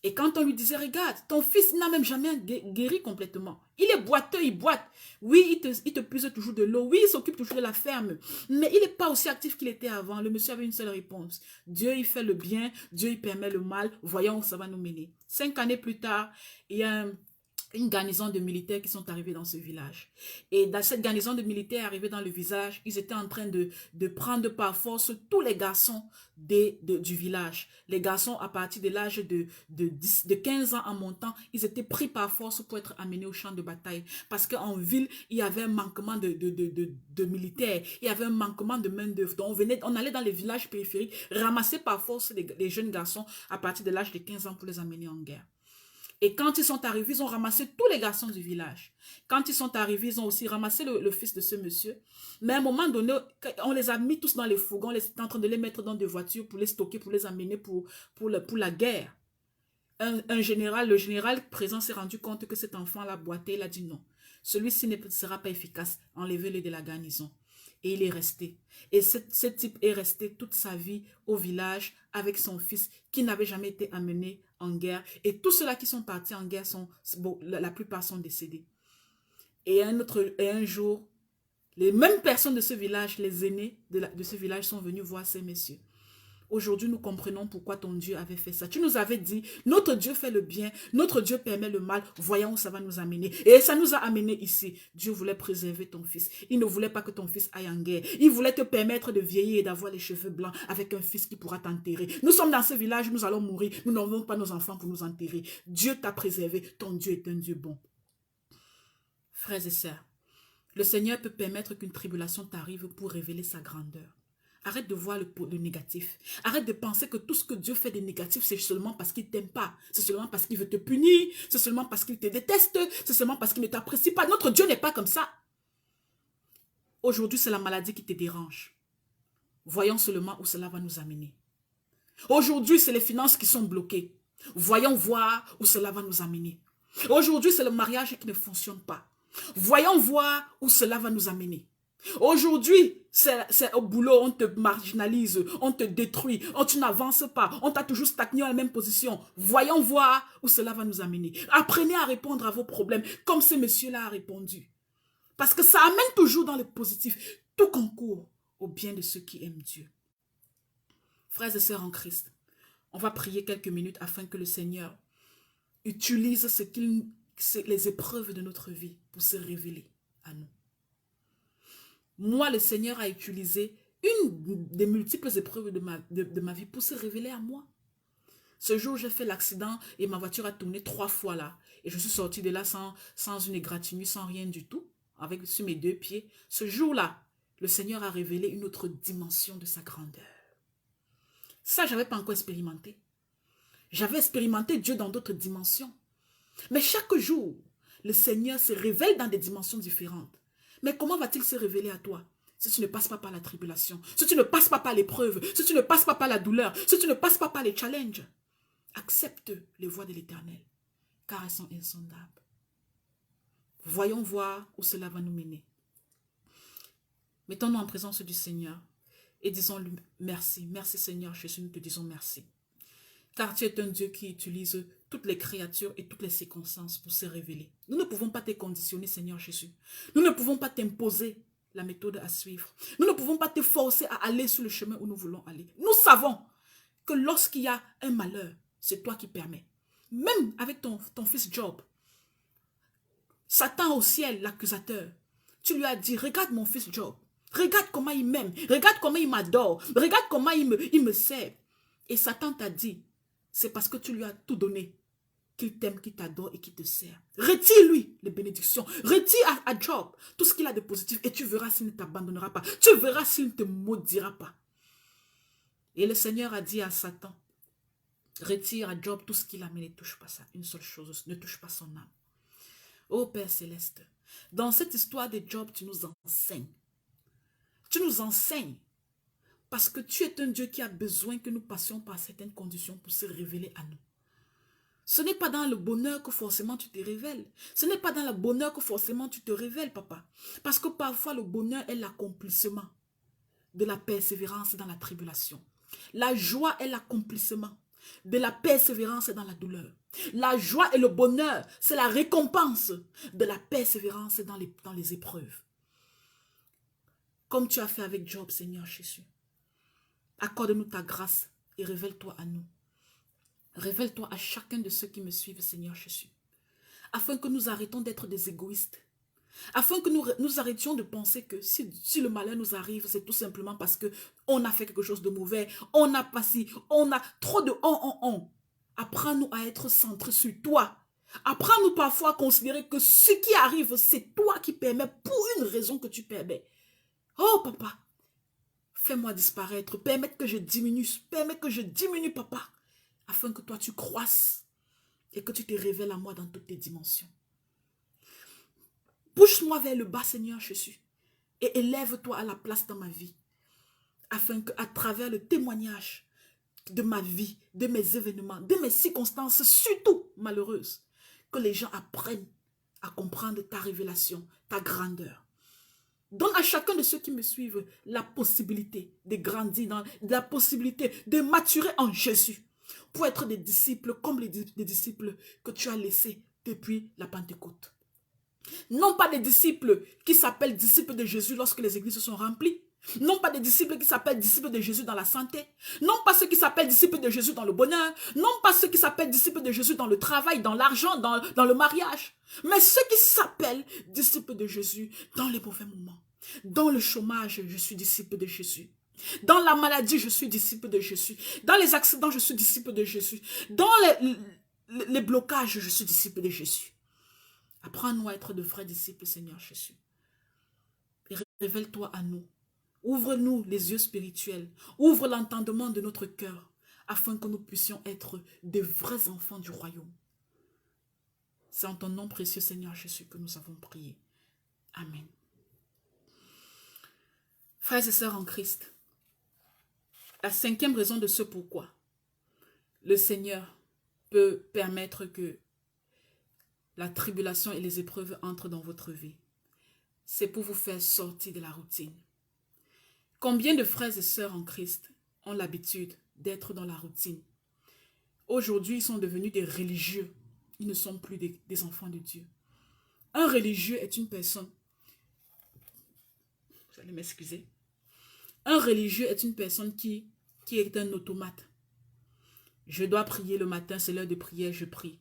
Et quand on lui disait, regarde, ton fils n'a même jamais guéri complètement. Il est boiteux, il boite. Oui, il te puise toujours de l'eau. Oui, il s'occupe toujours de la ferme. Mais il n'est pas aussi actif qu'il était avant. Le monsieur avait une seule réponse. Dieu, il fait le bien. Dieu, il permet le mal. Voyons où ça va nous mener. 5 années plus tard, il y a une garnison de militaires qui sont arrivés dans ce village. Et dans cette garnison de militaires arrivés dans le village, ils étaient en train de prendre par force tous les garçons du village. Les garçons, à partir de l'âge de 15 ans en montant, ils étaient pris par force pour être amenés au champ de bataille. Parce qu'en ville, il y avait un manquement de militaires. Il y avait un manquement de main-d'œuvre. Donc, on allait dans les villages périphériques ramasser par force les jeunes garçons à partir de l'âge de 15 ans pour les amener en guerre. Et quand ils sont arrivés, ils ont ramassé tous les garçons du village. Quand ils sont arrivés, ils ont aussi ramassé le fils de ce monsieur. Mais à un moment donné, on les a mis tous dans les fourgons, on était en train de les mettre dans des voitures pour les stocker, pour les amener pour la guerre. Le général présent s'est rendu compte que cet enfant-là boitait, il a dit non. Celui-ci ne sera pas efficace, enlevez-le de la garnison. Et il est resté. Et ce type est resté toute sa vie au village avec son fils qui n'avait jamais été amené en guerre. Et tous ceux-là qui sont partis en guerre, la plupart sont décédés. Et un jour, les mêmes personnes de ce village, les aînés de ce village sont venus voir ces messieurs. Aujourd'hui, nous comprenons pourquoi ton Dieu avait fait ça. Tu nous avais dit, notre Dieu fait le bien, notre Dieu permet le mal. Voyons où ça va nous amener. Et ça nous a amené ici. Dieu voulait préserver ton fils. Il ne voulait pas que ton fils aille en guerre. Il voulait te permettre de vieillir et d'avoir les cheveux blancs avec un fils qui pourra t'enterrer. Nous sommes dans ce village, nous allons mourir. Nous n'avons pas nos enfants pour nous enterrer. Dieu t'a préservé. Ton Dieu est un Dieu bon. Frères et sœurs, le Seigneur peut permettre qu'une tribulation t'arrive pour révéler sa grandeur. Arrête de voir le négatif. Arrête de penser que tout ce que Dieu fait de négatif, c'est seulement parce qu'il ne t'aime pas. C'est seulement parce qu'il veut te punir. C'est seulement parce qu'il te déteste. C'est seulement parce qu'il ne t'apprécie pas. Notre Dieu n'est pas comme ça. Aujourd'hui, c'est la maladie qui te dérange. Voyons seulement où cela va nous amener. Aujourd'hui, c'est les finances qui sont bloquées. Voyons voir où cela va nous amener. Aujourd'hui, c'est le mariage qui ne fonctionne pas. Voyons voir où cela va nous amener. Aujourd'hui, c'est au boulot, on te marginalise, on te détruit, tu n'avances pas, on t'a toujours stagné à la même position. Voyons voir où cela va nous amener. Apprenez à répondre à vos problèmes comme ce monsieur-là a répondu. Parce que ça amène toujours dans le positif. Tout concourt au bien de ceux qui aiment Dieu. Frères et sœurs en Christ, on va prier quelques minutes afin que le Seigneur utilise les épreuves de notre vie pour se révéler à nous. Moi, le Seigneur a utilisé une des multiples épreuves de ma vie pour se révéler à moi. Ce jour, j'ai fait l'accident et ma voiture a tourné 3 fois là. Et je suis sortie de là sans une égratignure, sans rien du tout, sur mes 2 pieds. Ce jour-là, le Seigneur a révélé une autre dimension de sa grandeur. Ça, je n'avais pas encore expérimenté. J'avais expérimenté Dieu dans d'autres dimensions. Mais chaque jour, le Seigneur se révèle dans des dimensions différentes. Mais comment va-t-il se révéler à toi si tu ne passes pas par la tribulation, si tu ne passes pas par l'épreuve, si tu ne passes pas par la douleur, si tu ne passes pas par les challenges? Accepte les voies de l'Éternel, car elles sont insondables. Voyons voir où cela va nous mener. Mettons-nous en présence du Seigneur et disons-lui merci. Merci Seigneur Jésus, nous te disons merci. Car tu es un Dieu qui utilise toutes les créatures et toutes les circonstances pour se révéler. Nous ne pouvons pas te conditionner, Seigneur Jésus. Nous ne pouvons pas t'imposer la méthode à suivre. Nous ne pouvons pas te forcer à aller sur le chemin où nous voulons aller. Nous savons que lorsqu'il y a un malheur, c'est toi qui permets. Même avec ton fils Job, Satan au ciel, l'accusateur, tu lui as dit, regarde mon fils Job, regarde comment il m'aime, regarde comment il m'adore, regarde comment il me sert. Et Satan t'a dit, c'est parce que tu lui as tout donné qu'il t'aime, qu'il t'adore et qu'il te sert. Retire-lui les bénédictions. Retire à Job tout ce qu'il a de positif et tu verras s'il ne t'abandonnera pas. Tu verras s'il ne te maudira pas. Et le Seigneur a dit à Satan, retire à Job tout ce qu'il a, mais ne touche pas ça. Une seule chose, ne touche pas son âme. Ô Père Céleste, dans cette histoire de Job, tu nous enseignes. Tu nous enseignes. Parce que tu es un Dieu qui a besoin que nous passions par certaines conditions pour se révéler à nous. Ce n'est pas dans le bonheur que forcément tu te révèles. Ce n'est pas dans le bonheur que forcément tu te révèles, papa. Parce que parfois le bonheur est l'accomplissement de la persévérance dans la tribulation. La joie est l'accomplissement de la persévérance dans la douleur. La joie et le bonheur, c'est la récompense de la persévérance dans les épreuves. Comme tu as fait avec Job, Seigneur Jésus. Accorde-nous ta grâce et révèle-toi à nous. Révèle-toi à chacun de ceux qui me suivent, Seigneur Jésus. Afin que nous arrêtons d'être des égoïstes. Afin que nous arrêtions de penser que si le malheur nous arrive, c'est tout simplement parce qu'on a fait quelque chose de mauvais. On n'a pas si, on a trop de on. Apprends-nous à être centrés sur toi. Apprends-nous parfois à considérer que ce qui arrive, c'est toi qui permets pour une raison que tu permets. Oh papa, fais-moi disparaître, permets que je diminue, papa, afin que toi tu croisses et que tu te révèles à moi dans toutes les dimensions. Pousse-moi vers le bas, Seigneur Jésus, et élève-toi à la place dans ma vie, afin qu'à travers le témoignage de ma vie, de mes événements, de mes circonstances, surtout malheureuses, que les gens apprennent à comprendre ta révélation, ta grandeur. Donne à chacun de ceux qui me suivent la possibilité de grandir, la possibilité de maturer en Jésus pour être des disciples comme les disciples que tu as laissés depuis la Pentecôte. Non pas des disciples qui s'appellent disciples de Jésus lorsque les églises sont remplies. Non pas des disciples qui s'appellent disciples de Jésus dans la santé. Non pas ceux qui s'appellent disciples de Jésus dans le bonheur. Non pas ceux qui s'appellent disciples de Jésus dans le travail, dans l'argent, dans le mariage. Mais ceux qui s'appellent disciples de Jésus dans les mauvais moments. Dans le chômage, je suis disciple de Jésus. Dans la maladie, je suis disciple de Jésus. Dans les accidents, je suis disciple de Jésus. Dans les blocages, je suis disciple de Jésus. Apprends-nous à être de vrais disciples, Seigneur Jésus. Et révèle-toi à nous. Ouvre-nous les yeux spirituels. Ouvre l'entendement de notre cœur, afin que nous puissions être de vrais enfants du royaume. C'est en ton nom précieux, Seigneur Jésus, que nous avons prié. Amen. Frères et sœurs en Christ, la 5e raison de ce pourquoi le Seigneur peut permettre que la tribulation et les épreuves entrent dans votre vie, c'est pour vous faire sortir de la routine. Combien de frères et sœurs en Christ ont l'habitude d'être dans la routine? Aujourd'hui, ils sont devenus des religieux. Ils ne sont plus des enfants de Dieu. Un religieux est une personne... Vous allez m'excuser. Un religieux est une personne qui est un automate. Je dois prier le matin, c'est l'heure de prière, je prie.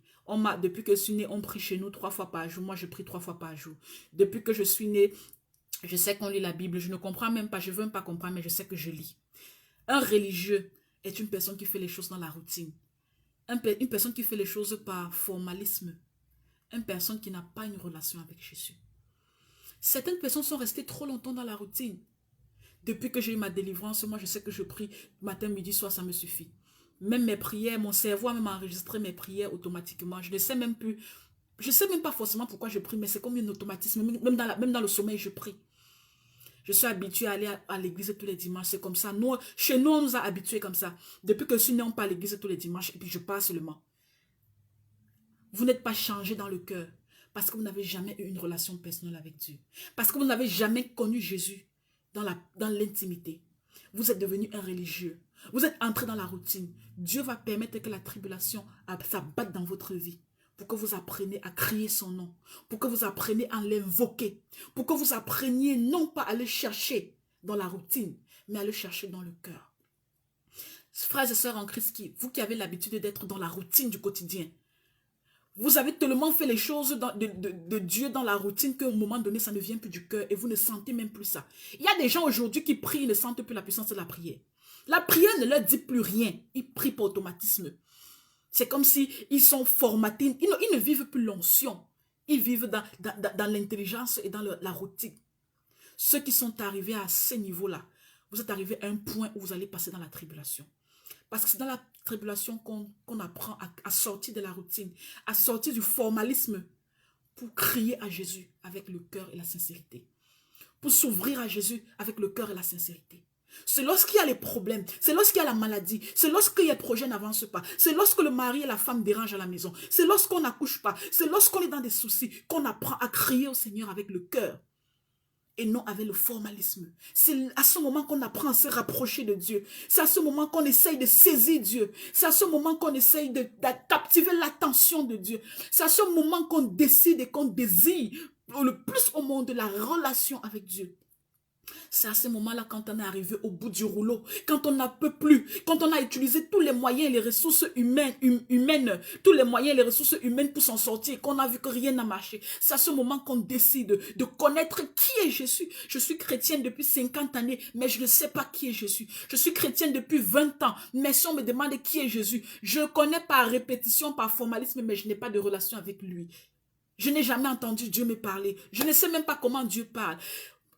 Depuis que je suis née, on prie chez nous 3 fois par jour. Moi, je prie 3 fois par jour. Depuis que je suis née, je sais qu'on lit la Bible. Je ne comprends même pas, je ne veux même pas comprendre, mais je sais que je lis. Un religieux est une personne qui fait les choses dans la routine. Une personne qui fait les choses par formalisme. Une personne qui n'a pas une relation avec Jésus. Certaines personnes sont restées trop longtemps dans la routine. Depuis que j'ai eu ma délivrance, moi je sais que je prie matin, midi, soir, ça me suffit. Même mes prières, mon cerveau a même enregistré mes prières automatiquement. Je ne sais même plus, je ne sais même pas forcément pourquoi je prie, mais c'est comme un automatisme. Même dans le sommeil, je prie. Je suis habituée à aller à l'église tous les dimanches, c'est comme ça. Chez nous, on nous a habitués comme ça. Depuis que je suis née, on part à l'église tous les dimanches et puis je pars seulement. Vous n'êtes pas changé dans le cœur parce que vous n'avez jamais eu une relation personnelle avec Dieu. Parce que vous n'avez jamais connu Jésus dans l'intimité. Vous êtes devenu un religieux. Vous êtes entré dans la routine. Dieu va permettre que la tribulation s'abatte dans votre vie. Pour que vous appreniez à crier son nom. Pour que vous appreniez à l'invoquer. Pour que vous appreniez non pas à le chercher dans la routine, mais à le chercher dans le cœur. Frères et sœurs en Christ, vous qui avez l'habitude d'être dans la routine du quotidien, vous avez tellement fait les choses de Dieu dans la routine qu'à un moment donné, ça ne vient plus du cœur et vous ne sentez même plus ça. Il y a des gens aujourd'hui qui prient et ne sentent plus la puissance de la prière. La prière ne leur dit plus rien. Ils prient par automatisme. C'est comme si ils sont formatés. Ils ne vivent plus l'onction. Ils vivent dans l'intelligence et dans la routine. Ceux qui sont arrivés à ce niveau-là, vous êtes arrivés à un point où vous allez passer dans la tribulation. Parce que c'est dans la tribulation qu'on apprend à sortir de la routine, à sortir du formalisme pour crier à Jésus avec le cœur et la sincérité. Pour s'ouvrir à Jésus avec le cœur et la sincérité. C'est lorsqu'il y a les problèmes, c'est lorsqu'il y a la maladie, c'est lorsque les projets n'avancent pas, c'est lorsque le mari et la femme dérangent à la maison, c'est lorsqu'on n'accouche pas, c'est lorsqu'on est dans des soucis qu'on apprend à crier au Seigneur avec le cœur. Et non avec le formalisme. C'est à ce moment qu'on apprend à se rapprocher de Dieu. C'est à ce moment qu'on essaye de saisir Dieu. C'est à ce moment qu'on essaye de captiver l'attention de Dieu. C'est à ce moment qu'on décide et qu'on désire le plus au monde la relation avec Dieu. C'est à ce moment-là quand on est arrivé au bout du rouleau, quand on n'en peut plus, quand on a utilisé tous les moyens et les ressources humaines, tous les moyens et les ressources humaines pour s'en sortir, qu'on a vu que rien n'a marché. C'est à ce moment qu'on décide de connaître qui est Jésus. Je suis chrétienne depuis 50 années, mais je ne sais pas qui est Jésus. Je suis chrétienne depuis 20 ans, mais si on me demande qui est Jésus, je connais par répétition, par formalisme, mais je n'ai pas de relation avec lui. Je n'ai jamais entendu Dieu me parler. Je ne sais même pas comment Dieu parle.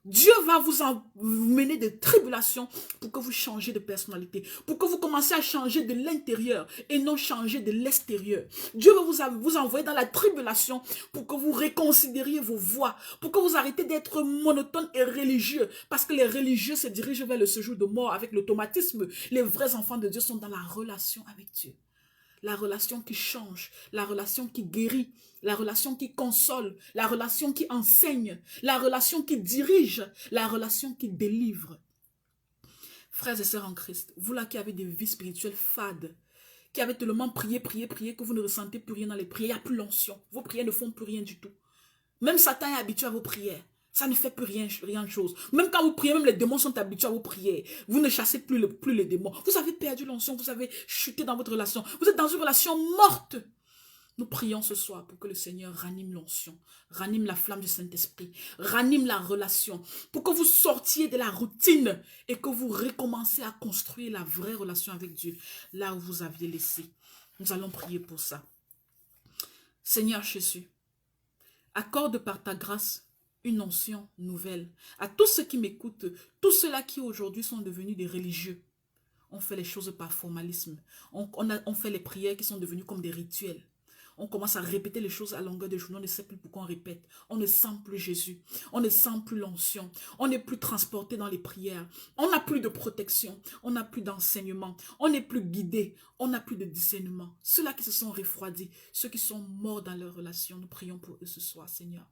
Dieu va vous mener des tribulations pour que vous changez de personnalité, pour que vous commencez à changer de l'intérieur et non changer de l'extérieur. Dieu va vous envoyer dans la tribulation pour que vous réconsidériez vos voies, pour que vous arrêtez d'être monotone et religieux, parce que les religieux se dirigent vers le séjour de mort avec l'automatisme. Les vrais enfants de Dieu sont dans la relation avec Dieu. La relation qui change, la relation qui guérit, la relation qui console, la relation qui enseigne, la relation qui dirige, la relation qui délivre. Frères et sœurs en Christ, vous là qui avez des vies spirituelles fades, qui avez tellement prié, que vous ne ressentez plus rien dans les prières, il n'y a plus l'onction. Vos prières ne font plus rien du tout. Même Satan est habitué à vos prières. Ça ne fait plus rien de chose. Même quand vous priez, même les démons sont habitués à vos prières. Vous ne chassez plus les démons. Vous avez perdu l'onction, vous avez chuté dans votre relation. Vous êtes dans une relation morte. Nous prions ce soir pour que le Seigneur ranime l'onction, ranime la flamme du Saint-Esprit, ranime la relation, pour que vous sortiez de la routine et que vous recommencez à construire la vraie relation avec Dieu, là où vous aviez laissé. Nous allons prier pour ça. Seigneur Jésus, accorde par ta grâce une onction nouvelle à tous ceux qui m'écoutent, tous ceux-là qui aujourd'hui sont devenus des religieux. On fait les choses par formalisme. On fait les prières qui sont devenues comme des rituels. On commence à répéter les choses à longueur de journée. On ne sait plus pourquoi on répète. On ne sent plus Jésus. On ne sent plus l'onction. On n'est plus transporté dans les prières. On n'a plus de protection. On n'a plus d'enseignement. On n'est plus guidé. On n'a plus de discernement. Ceux-là qui se sont refroidis, ceux qui sont morts dans leur relation, nous prions pour eux ce soir, Seigneur.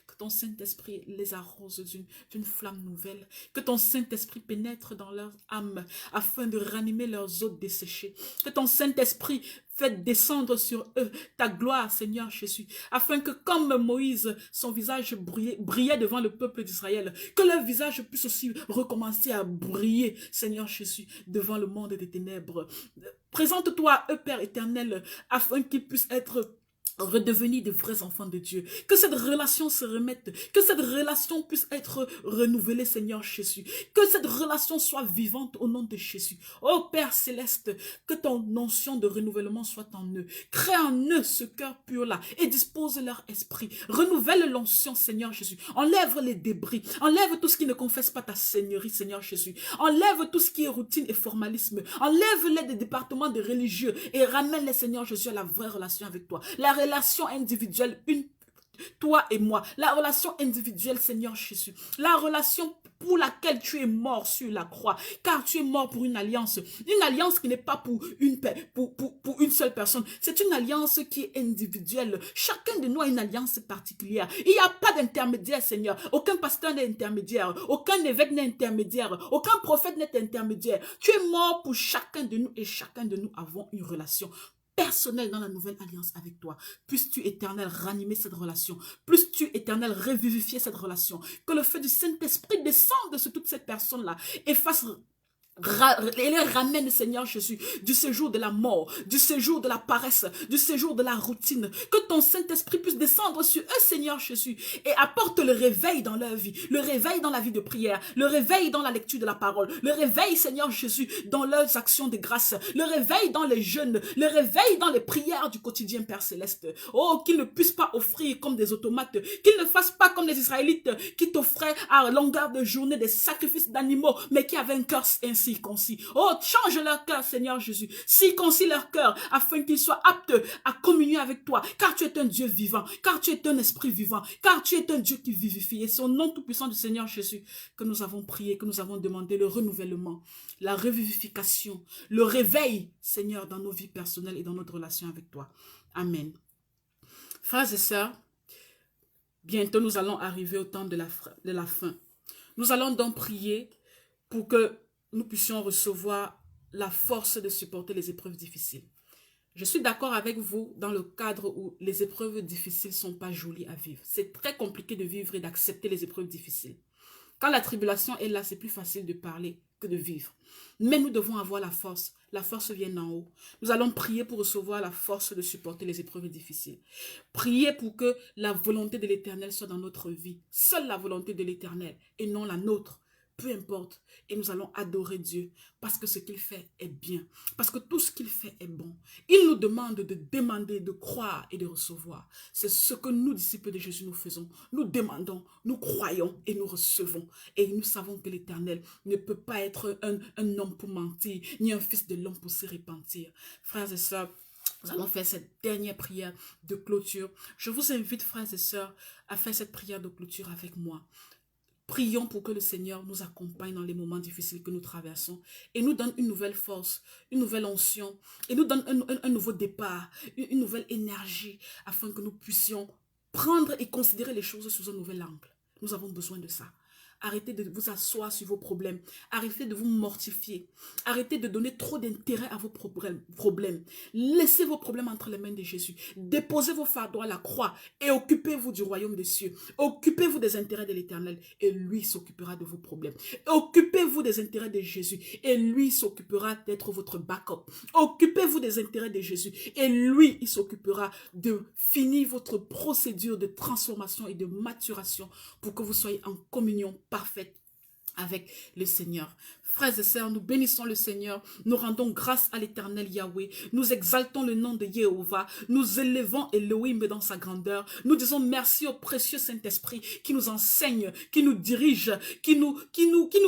Que ton Saint-Esprit les arrose d'une flamme nouvelle. Que ton Saint-Esprit pénètre dans leur âme afin de ranimer leurs os desséchés. Que ton Saint-Esprit fait descendre sur eux ta gloire, Seigneur Jésus, afin que comme Moïse, son visage brillait devant le peuple d'Israël, que leur visage puisse aussi recommencer à briller, Seigneur Jésus, devant le monde des ténèbres. Présente-toi à eux, Père éternel, afin qu'ils puissent être redevenir de vrais enfants de Dieu. Que cette relation se remette, que cette relation puisse être renouvelée, Seigneur Jésus. Que cette relation soit vivante au nom de Jésus. Oh Père Céleste, que ton onction de renouvellement soit en eux. Crée en eux ce cœur pur-là et dispose leur esprit. Renouvelle l'onction, Seigneur Jésus. Enlève les débris. Enlève tout ce qui ne confesse pas ta Seigneurie, Seigneur Jésus. Enlève tout ce qui est routine et formalisme. Enlève-les des départements de religieux et ramène-les, Seigneur Jésus, à la vraie relation avec toi. La relation individuelle, toi et moi, la relation individuelle, Seigneur Jésus, la relation pour laquelle tu es mort sur la croix, car tu es mort pour une alliance qui n'est pas pour une seule personne, c'est une alliance qui est individuelle. Chacun de nous a une alliance particulière. Il n'y a pas d'intermédiaire, Seigneur. Aucun pasteur n'est intermédiaire, aucun évêque n'est intermédiaire, aucun prophète n'est intermédiaire. Tu es mort pour chacun de nous et chacun de nous avons une relation personnel dans la nouvelle alliance avec toi. Puisses-tu, Éternel, ranimer cette relation. Puisses-tu, Éternel, revivifier cette relation. Que le feu du Saint-Esprit descende sur toute cette personne-là et fasse et les ramène, Seigneur Jésus, du séjour de la mort, du séjour de la paresse, du séjour de la routine. Que ton Saint-Esprit puisse descendre sur eux, Seigneur Jésus, et apporte le réveil dans leur vie, le réveil dans la vie de prière, le réveil dans la lecture de la parole, le réveil, Seigneur Jésus, dans leurs actions de grâce, le réveil dans les jeûnes, le réveil dans les prières du quotidien, Père Céleste. Oh, qu'ils ne puissent pas offrir comme des automates, qu'ils ne fassent pas comme les Israélites qui t'offraient à longueur de journée des sacrifices d'animaux, mais qui avaient un cœur ainsi circoncis. Oh, change leur cœur, Seigneur Jésus. Circoncis leur cœur, afin qu'ils soient aptes à communier avec toi, car tu es un Dieu vivant, car tu es un esprit vivant, car tu es un Dieu qui vivifie. Et c'est au nom tout-puissant du Seigneur Jésus que nous avons prié, que nous avons demandé le renouvellement, la revivification, le réveil, Seigneur, dans nos vies personnelles et dans notre relation avec toi. Amen. Frères et sœurs, bientôt nous allons arriver au temps de la fin. Nous allons donc prier pour que nous puissions recevoir la force de supporter les épreuves difficiles. Je suis d'accord avec vous dans le cadre où les épreuves difficiles ne sont pas jolies à vivre. C'est très compliqué de vivre et d'accepter les épreuves difficiles. Quand la tribulation est là, c'est plus facile de parler que de vivre. Mais nous devons avoir la force. La force vient d'en haut. Nous allons prier pour recevoir la force de supporter les épreuves difficiles. Prier pour que la volonté de l'Éternel soit dans notre vie. Seule la volonté de l'Éternel et non la nôtre. Peu importe, et nous allons adorer Dieu parce que ce qu'il fait est bien, parce que tout ce qu'il fait est bon. Il nous demande de demander, de croire et de recevoir. C'est ce que nous, disciples de Jésus, nous faisons. Nous demandons, nous croyons et nous recevons. Et nous savons que l'Éternel ne peut pas être un homme pour mentir, ni un fils de l'homme pour se repentir. Frères et sœurs, nous allons faire cette dernière prière de clôture. Je vous invite, frères et sœurs, à faire cette prière de clôture avec moi. Prions pour que le Seigneur nous accompagne dans les moments difficiles que nous traversons et nous donne une nouvelle force, une nouvelle onction et nous donne un nouveau départ, une nouvelle énergie afin que nous puissions prendre et considérer les choses sous un nouvel angle. Nous avons besoin de ça. Arrêtez de vous asseoir sur vos problèmes. Arrêtez de vous mortifier. Arrêtez de donner trop d'intérêt à vos problèmes. Laissez vos problèmes entre les mains de Jésus. Déposez vos fardeaux à la croix et occupez-vous du royaume des cieux. Occupez-vous des intérêts de l'Éternel et lui s'occupera de vos problèmes. Occupez-vous des intérêts de Jésus et lui s'occupera d'être votre backup. Occupez-vous des intérêts de Jésus et lui, il s'occupera de finir votre procédure de transformation et de maturation pour que vous soyez en communion parfaite avec le Seigneur. Frères et sœurs, nous bénissons le Seigneur, nous rendons grâce à l'Éternel Yahweh, nous exaltons le nom de Jéhovah, nous élevons Elohim dans sa grandeur, nous disons merci au précieux Saint-Esprit qui nous enseigne, qui nous dirige, qui nous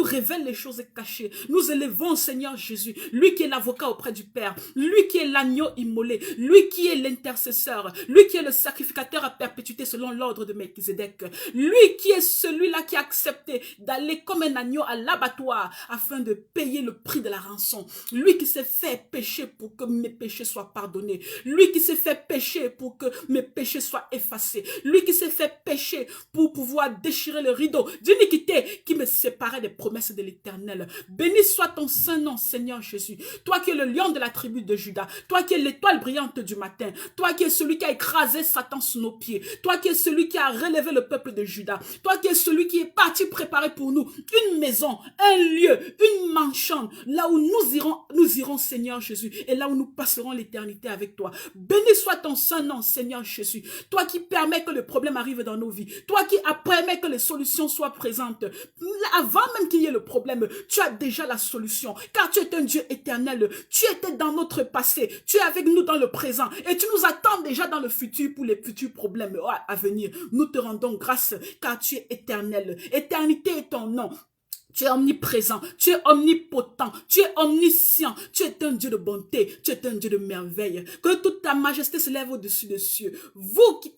révèle les choses cachées. Nous élevons Seigneur Jésus, lui qui est l'avocat auprès du Père, lui qui est l'agneau immolé, lui qui est l'intercesseur, lui qui est le sacrificateur à perpétuité selon l'ordre de Melchizedek, lui qui est celui-là qui a accepté d'aller comme un agneau à l'abattoir afin de payer le prix de la rançon. Lui qui s'est fait pécher pour que mes péchés soient pardonnés. Lui qui s'est fait pécher pour que mes péchés soient effacés. Lui qui s'est fait pécher pour pouvoir déchirer le rideau d'iniquité qui me séparait des promesses de l'Éternel. Béni soit ton saint nom, Seigneur Jésus. Toi qui es le lion de la tribu de Juda. Toi qui es l'étoile brillante du matin. Toi qui es celui qui a écrasé Satan sous nos pieds. Toi qui es celui qui a relevé le peuple de Juda. Toi qui es celui qui est parti préparer pour nous une maison, un lieu, une mansion, là où nous irons, Seigneur Jésus, et là où nous passerons l'éternité avec toi. Béni soit ton saint nom, Seigneur Jésus. Toi qui permets que le problème arrive dans nos vies. Toi qui permets que les solutions soient présentes. Avant même qu'il y ait le problème, tu as déjà la solution, car tu es un Dieu éternel. Tu étais dans notre passé, tu es avec nous dans le présent, et tu nous attends déjà dans le futur pour les futurs problèmes à venir. Nous te rendons grâce, car tu es éternel. Éternité est ton nom. Tu es omniprésent, tu es omnipotent, tu es omniscient, tu es un Dieu de bonté, tu es un Dieu de merveille. Que toute ta majesté se lève au-dessus des cieux.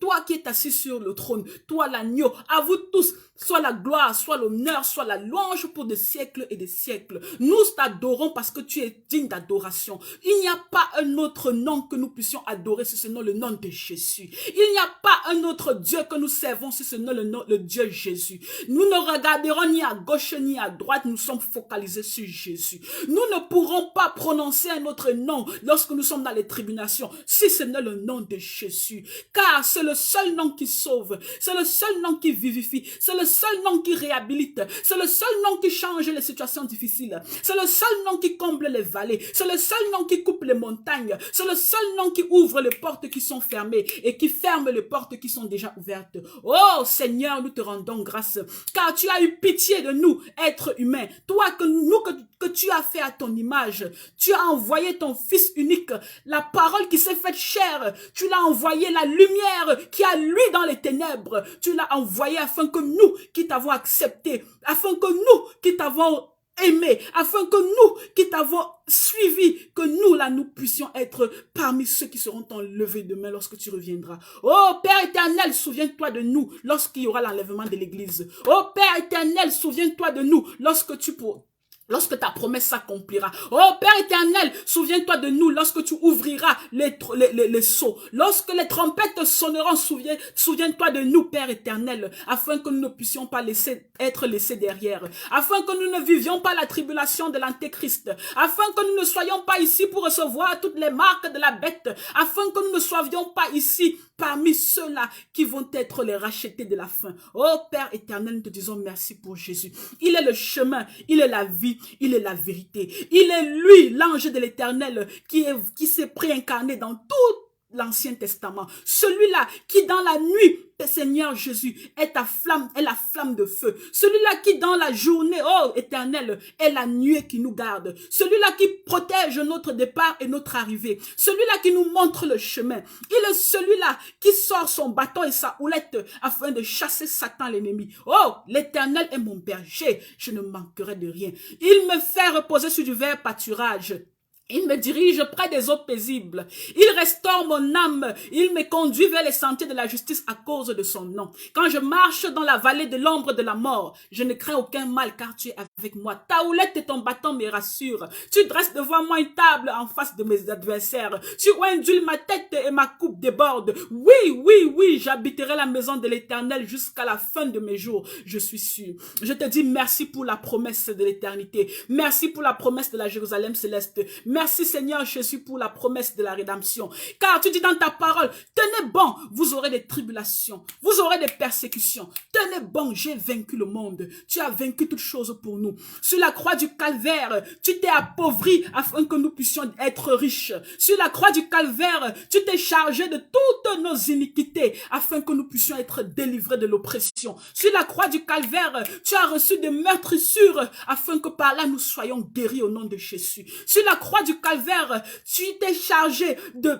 Toi qui es assis sur le trône, toi l'agneau, à vous tous, soit la gloire, soit l'honneur, soit la louange pour des siècles et des siècles. Nous t'adorons parce que tu es digne d'adoration. Il n'y a pas un autre nom que nous puissions adorer si ce n'est le nom de Jésus. Il n'y a pas un autre Dieu que nous servons si ce n'est le Dieu Jésus. Nous ne regarderons ni à gauche ni à droite, nous sommes focalisés sur Jésus. Nous ne pourrons pas prononcer un autre nom lorsque nous sommes dans les tribulations, si ce n'est le nom de Jésus. Car c'est le seul nom qui sauve, c'est le seul nom qui vivifie, c'est le seul nom qui réhabilite, c'est le seul nom qui change les situations difficiles, c'est le seul nom qui comble les vallées, c'est le seul nom qui coupe les montagnes, c'est le seul nom qui ouvre les portes qui sont fermées et qui ferme les portes qui sont déjà ouvertes. Oh Seigneur, nous te rendons grâce, car tu as eu pitié de nous, être humain, toi que tu as fait à ton image, tu as envoyé ton fils unique, la parole qui s'est faite chair, tu l'as envoyé, la lumière qui a lui dans les ténèbres, tu l'as envoyé afin que nous qui t'avons accepté, afin que nous qui t'avons aimé, afin que nous qui t'avons suivi, que nous là nous puissions être parmi ceux qui seront enlevés demain lorsque tu reviendras. Oh Père éternel, souviens-toi de nous lorsqu'il y aura l'enlèvement de l'église. Oh Père éternel, souviens-toi de nous lorsque ta promesse s'accomplira. Oh Père éternel, souviens-toi de nous lorsque tu ouvriras les sceaux. Lorsque les trompettes sonneront, souviens-toi de nous, Père éternel, afin que nous ne puissions pas être laissés derrière. Afin que nous ne vivions pas la tribulation de l'Antéchrist. Afin que nous ne soyons pas ici pour recevoir toutes les marques de la bête. Afin que nous ne soyons pas ici parmi ceux-là qui vont être les rachetés de la fin. Oh Père éternel, nous te disons merci pour Jésus. Il est le chemin, il est la vie, il est la vérité. Il est lui, l'ange de l'Éternel, qui s'est préincarné dans tout l'Ancien Testament. Celui-là qui dans la nuit, Seigneur Jésus, est la flamme de feu. Celui-là qui dans la journée, oh éternel, est la nuée qui nous garde. Celui-là qui protège notre départ et notre arrivée. Celui-là qui nous montre le chemin. Il est celui-là qui sort son bâton et sa houlette afin de chasser Satan l'ennemi. Oh, l'Éternel est mon berger, je ne manquerai de rien. Il me fait reposer sur du vert pâturage. Il me dirige près des eaux paisibles. Il restaure mon âme. Il me conduit vers les sentiers de la justice à cause de son nom. Quand je marche dans la vallée de l'ombre de la mort, je ne crains aucun mal car tu es avec moi. Ta houlette et ton bâton me rassurent. Tu dresses devant moi une table en face de mes adversaires. Tu induis ma tête et ma coupe déborde. Oui, oui, oui, j'habiterai la maison de l'Éternel jusqu'à la fin de mes jours. Je suis sûr. Je te dis merci pour la promesse de l'éternité. Merci pour la promesse de la Jérusalem céleste. Merci Seigneur Jésus pour la promesse de la rédemption. Car tu dis dans ta parole, tenez bon, vous aurez des tribulations, vous aurez des persécutions. Tenez bon, j'ai vaincu le monde. Tu as vaincu toutes choses pour nous. nous. Sur la croix du calvaire, tu t'es appauvri afin que nous puissions être riches. Sur la croix du calvaire, tu t'es chargé de toutes nos iniquités afin que nous puissions être délivrés de l'oppression. Sur la croix du calvaire, tu as reçu des meurtrissures afin que par là nous soyons guéris au nom de Jésus. Sur la croix du calvaire, tu t'es chargé de...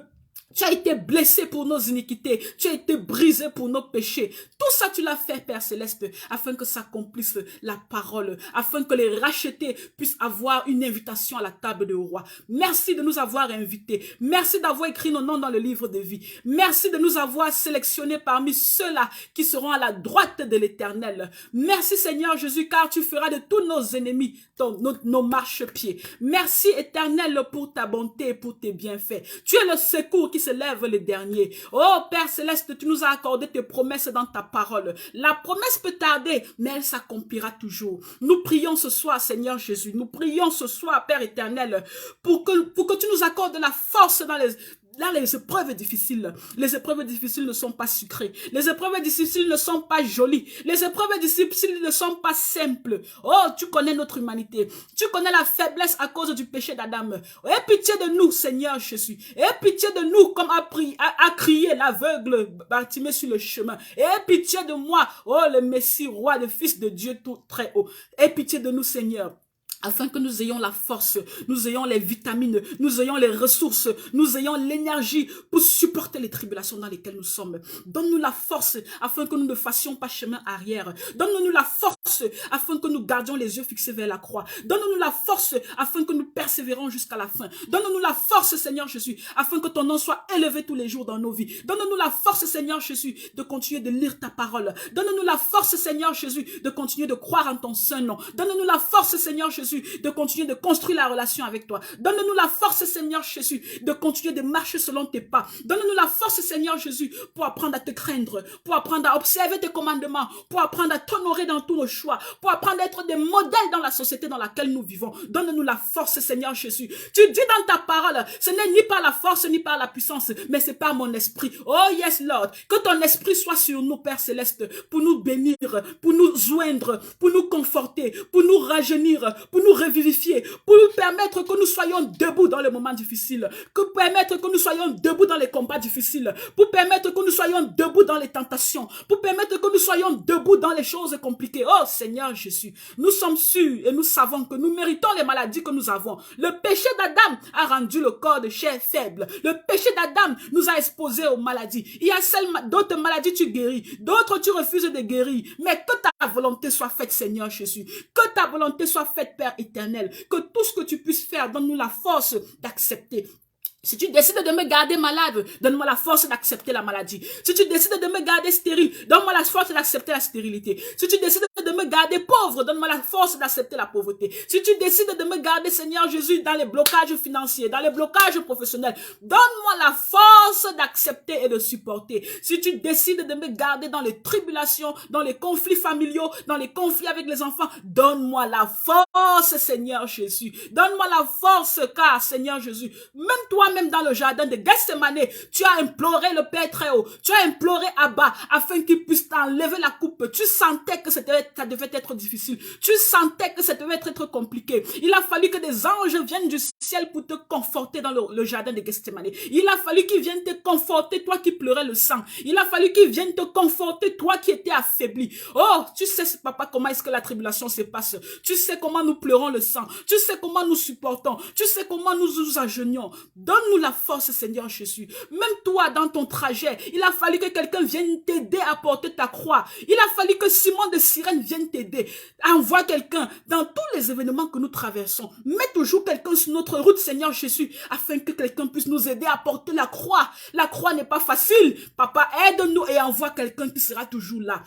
Tu as été blessé pour nos iniquités. Tu as été brisé pour nos péchés. Tout ça, tu l'as fait, Père Céleste, afin que s'accomplisse la parole, afin que les rachetés puissent avoir une invitation à la table du roi. Merci de nous avoir invités. Merci d'avoir écrit nos noms dans le livre de vie. Merci de nous avoir sélectionnés parmi ceux-là qui seront à la droite de l'Éternel. Merci, Seigneur Jésus, car tu feras de tous nos ennemis nos marchepieds. Merci, Éternel, pour ta bonté et pour tes bienfaits. Tu es le secours qui se lève le dernier. Oh Père Céleste, tu nous as accordé tes promesses dans ta parole. La promesse peut tarder, mais elle s'accomplira toujours. Nous prions ce soir, Seigneur Jésus. Nous prions ce soir, Père éternel, pour que tu nous accordes la force dans les épreuves difficiles. Les épreuves difficiles ne sont pas sucrées. Les épreuves difficiles ne sont pas jolies. Les épreuves difficiles ne sont pas simples. Oh, tu connais notre humanité. Tu connais la faiblesse à cause du péché d'Adam. Aie pitié de nous, Seigneur Jésus. Aie pitié de nous, comme a crié l'aveugle Bartimée sur le chemin. Aie pitié de moi, oh le Messie, roi, le Fils de Dieu tout très haut. Aie pitié de nous, Seigneur. Afin que nous ayons la force, nous ayons les vitamines, nous ayons les ressources, nous ayons l'énergie pour supporter les tribulations dans lesquelles nous sommes. Donne-nous la force afin que nous ne fassions pas chemin arrière. Donne-nous la force afin que nous gardions les yeux fixés vers la croix. Donne-nous la force afin que nous persévérons jusqu'à la fin. Donne-nous la force, Seigneur Jésus, afin que ton nom soit élevé tous les jours dans nos vies. Donne-nous la force, Seigneur Jésus, de continuer de lire ta parole. Donne-nous la force, Seigneur Jésus, de continuer de croire en ton saint nom. Donne-nous la force, Seigneur Jésus, de continuer de construire la relation avec toi. Donne-nous la force, Seigneur Jésus, de continuer de marcher selon tes pas. Donne-nous la force, Seigneur Jésus, pour apprendre à te craindre, pour apprendre à observer tes commandements, pour apprendre à t'honorer dans tous nos choix, pour apprendre à être des modèles dans la société dans laquelle nous vivons. Donne-nous la force, Seigneur Jésus. Tu dis dans ta parole, ce n'est ni par la force, ni par la puissance, mais c'est par mon esprit. Oh yes, Lord. Que ton esprit soit sur nous, Père Céleste, pour nous bénir, pour nous joindre, pour nous conforter, pour nous rajeunir, pour nous revivifier, pour nous permettre que nous soyons debout dans les moments difficiles, pour permettre que nous soyons debout dans les combats difficiles, pour permettre que nous soyons debout dans les tentations, pour permettre que nous soyons debout dans les choses compliquées. Oh Seigneur Jésus, nous sommes sûrs et nous savons que nous méritons les maladies que nous avons. Le péché d'Adam a rendu le corps de chair faible. Le péché d'Adam nous a exposés aux maladies. Il y a d'autres maladies tu guéris, d'autres tu refuses de guérir. Mais que ta volonté soit faite, Seigneur Jésus. Que ta volonté soit faite, Père éternel. Que tout ce que tu puisses faire, donne-nous la force d'accepter. Si tu décides de me garder malade, donne-moi la force d'accepter la maladie. Si tu décides de me garder stérile, donne-moi la force d'accepter la stérilité. Si tu décides de me garder pauvre, donne-moi la force d'accepter la pauvreté. Si tu décides de me garder, Seigneur Jésus, dans les blocages financiers, dans les blocages professionnels, donne-moi la force d'accepter et de supporter. Si tu décides de me garder dans les tribulations, dans les conflits familiaux, dans les conflits avec les enfants, donne-moi la force, Seigneur Jésus. Donne-moi la force, car, Seigneur Jésus, même toi, même dans le jardin de Gethsémane, tu as imploré le Père très haut, tu as imploré Abba afin qu'il puisse t'enlever la coupe. Tu sentais que ça devait être difficile, tu sentais que ça devait être compliqué. Il a fallu que des anges viennent du ciel pour te conforter dans le jardin de Gethsémane. Il a fallu qu'ils viennent te conforter, toi qui pleurais le sang. Il a fallu qu'ils viennent te conforter, toi qui étais affaibli. Oh, tu sais, papa, comment est-ce que la tribulation se passe. Tu sais comment nous pleurons le sang. Tu sais comment nous supportons. Tu sais comment nous nous agenouillons. Donne-nous la force, Seigneur Jésus. Même toi, dans ton trajet, il a fallu que quelqu'un vienne t'aider à porter ta croix. Il a fallu que Simon de Cyrène vienne t'aider. Envoie quelqu'un dans tous les événements que nous traversons. Mets toujours quelqu'un sur notre route, Seigneur Jésus, afin que quelqu'un puisse nous aider à porter la croix. La croix n'est pas facile. Papa, aide-nous et envoie quelqu'un qui sera toujours là.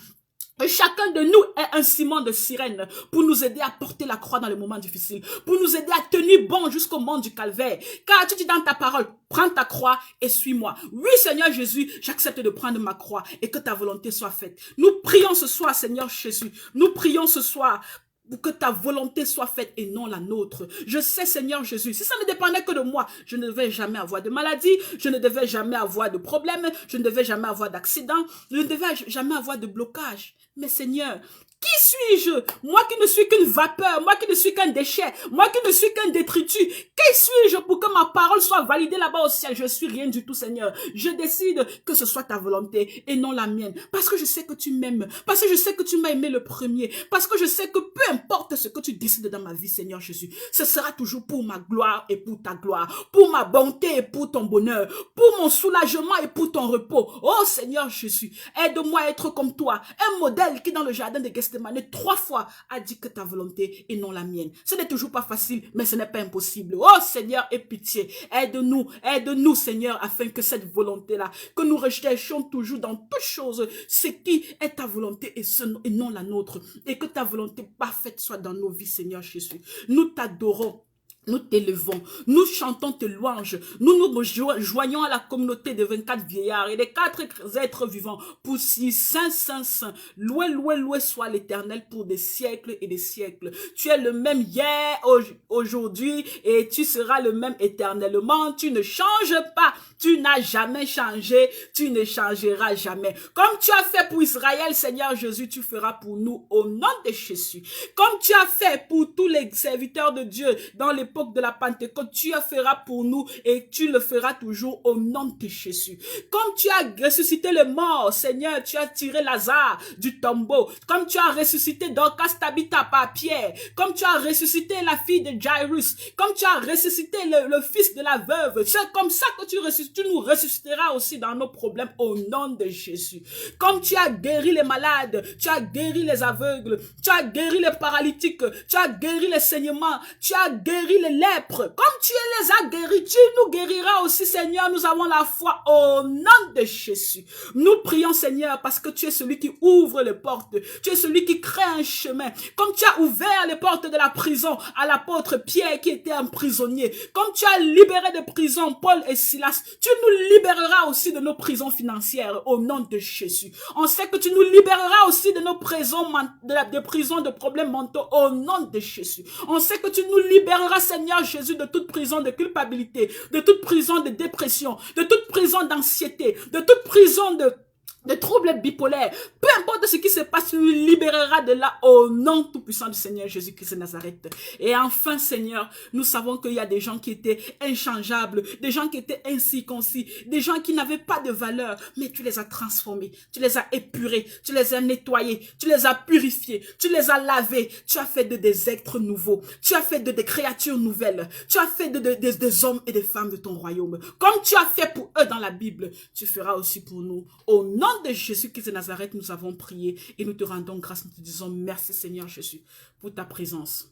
Chacun de nous est un Simon de Cyrène pour nous aider à porter la croix dans les moments difficiles, pour nous aider à tenir bon jusqu'au mont du calvaire. Car tu dis dans ta parole, prends ta croix et suis-moi. Oui, Seigneur Jésus, j'accepte de prendre ma croix et que ta volonté soit faite. Nous prions ce soir, Seigneur Jésus, nous prions ce soir pour que ta volonté soit faite et non la nôtre. Je sais, Seigneur Jésus, si ça ne dépendait que de moi, je ne devais jamais avoir de maladie, je ne devais jamais avoir de problème, je ne devais jamais avoir d'accident, je ne devais jamais avoir de blocage. Mais Seigneur, Qui suis-je? Moi qui ne suis qu'une vapeur, moi qui ne suis qu'un déchet, moi qui ne suis qu'un détritus. Qui suis-je pour que ma parole soit validée là-bas au ciel? Je suis rien du tout, Seigneur. Je décide que ce soit ta volonté et non la mienne. Parce que je sais que tu m'aimes. Parce que je sais que tu m'as aimé le premier. Parce que je sais que peu importe ce que tu décides dans ma vie, Seigneur Jésus, ce sera toujours pour ma gloire et pour ta gloire, pour ma bonté et pour ton bonheur, pour mon soulagement et pour ton repos. Oh Seigneur Jésus, aide-moi à être comme toi, un modèle qui dans le jardin de Gethsémane 3 fois a dit que ta volonté et non la mienne. Ce n'est toujours pas facile, mais ce n'est pas impossible. Oh Seigneur, aie pitié, aide-nous Seigneur, afin que cette volonté-là, que nous recherchions toujours dans toutes choses, ce qui est ta volonté et non la nôtre, et que ta volonté parfaite soit dans nos vies, Seigneur Jésus. Nous t'adorons. Nous t'élevons, nous chantons tes louanges, nous nous joignons à la communauté des 24 vieillards et des 4 êtres vivants pour si saint, saint, saint. Loué, loué, loué soit l'Éternel pour des siècles et des siècles. Tu es le même hier, aujourd'hui et tu seras le même éternellement. Tu ne changes pas, tu n'as jamais changé, tu ne changeras jamais. Comme tu as fait pour Israël, Seigneur Jésus, tu feras pour nous au nom de Jésus. Comme tu as fait pour tous les serviteurs de Dieu dans l'époque de la Pentecôte, tu le feras pour nous et tu le feras toujours au nom de Jésus. Comme tu as ressuscité les morts, Seigneur, tu as tiré Lazare du tombeau. Comme tu as ressuscité Dorcas Tabitha par Pierre. Comme tu as ressuscité la fille de Jairus. Comme tu as ressuscité le fils de la veuve. C'est comme ça que tu nous ressusciteras aussi dans nos problèmes au nom de Jésus. Comme tu as guéri les malades, tu as guéri les aveugles, tu as guéri les paralytiques, tu as guéri les saignements, tu as guéri les lèpres. Comme tu les as guéris, tu nous guériras aussi, Seigneur. Nous avons la foi au nom de Jésus. Nous prions, Seigneur, parce que tu es celui qui ouvre les portes. Tu es celui qui crée un chemin. Comme tu as ouvert les portes de la prison à l'apôtre Pierre qui était un prisonnier. Comme tu as libéré de prison Paul et Silas, tu nous libéreras aussi de nos prisons financières au nom de Jésus. On sait que tu nous libéreras aussi de nos prisons, de prisons de problèmes mentaux au nom de Jésus. On sait que tu nous libéreras, Seigneur Jésus, de toute prison de culpabilité, de toute prison de dépression, de toute prison d'anxiété, de toute prison de troubles bipolaires. Peu importe ce qui se passe, tu nous libéreras de là au nom tout-puissant du Seigneur Jésus-Christ de Nazareth. Et enfin, Seigneur, nous savons qu'il y a des gens qui étaient inchangeables, des gens qui étaient incirconcis, des gens qui n'avaient pas de valeur, mais tu les as transformés, tu les as épurés, tu les as nettoyés, tu les as purifiés, tu les as lavés, tu as fait des êtres nouveaux, tu as fait des créatures nouvelles, tu as fait des hommes et des femmes de ton royaume. Comme tu as fait pour eux dans la Bible, tu feras aussi pour nous. Au nom de Jésus-Christ de Nazareth, nous avons prié et nous te rendons grâce. Nous te disons merci Seigneur Jésus pour ta présence.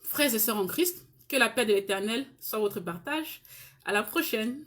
Frères et sœurs en Christ, que la paix de l'Éternel soit votre partage. À la prochaine.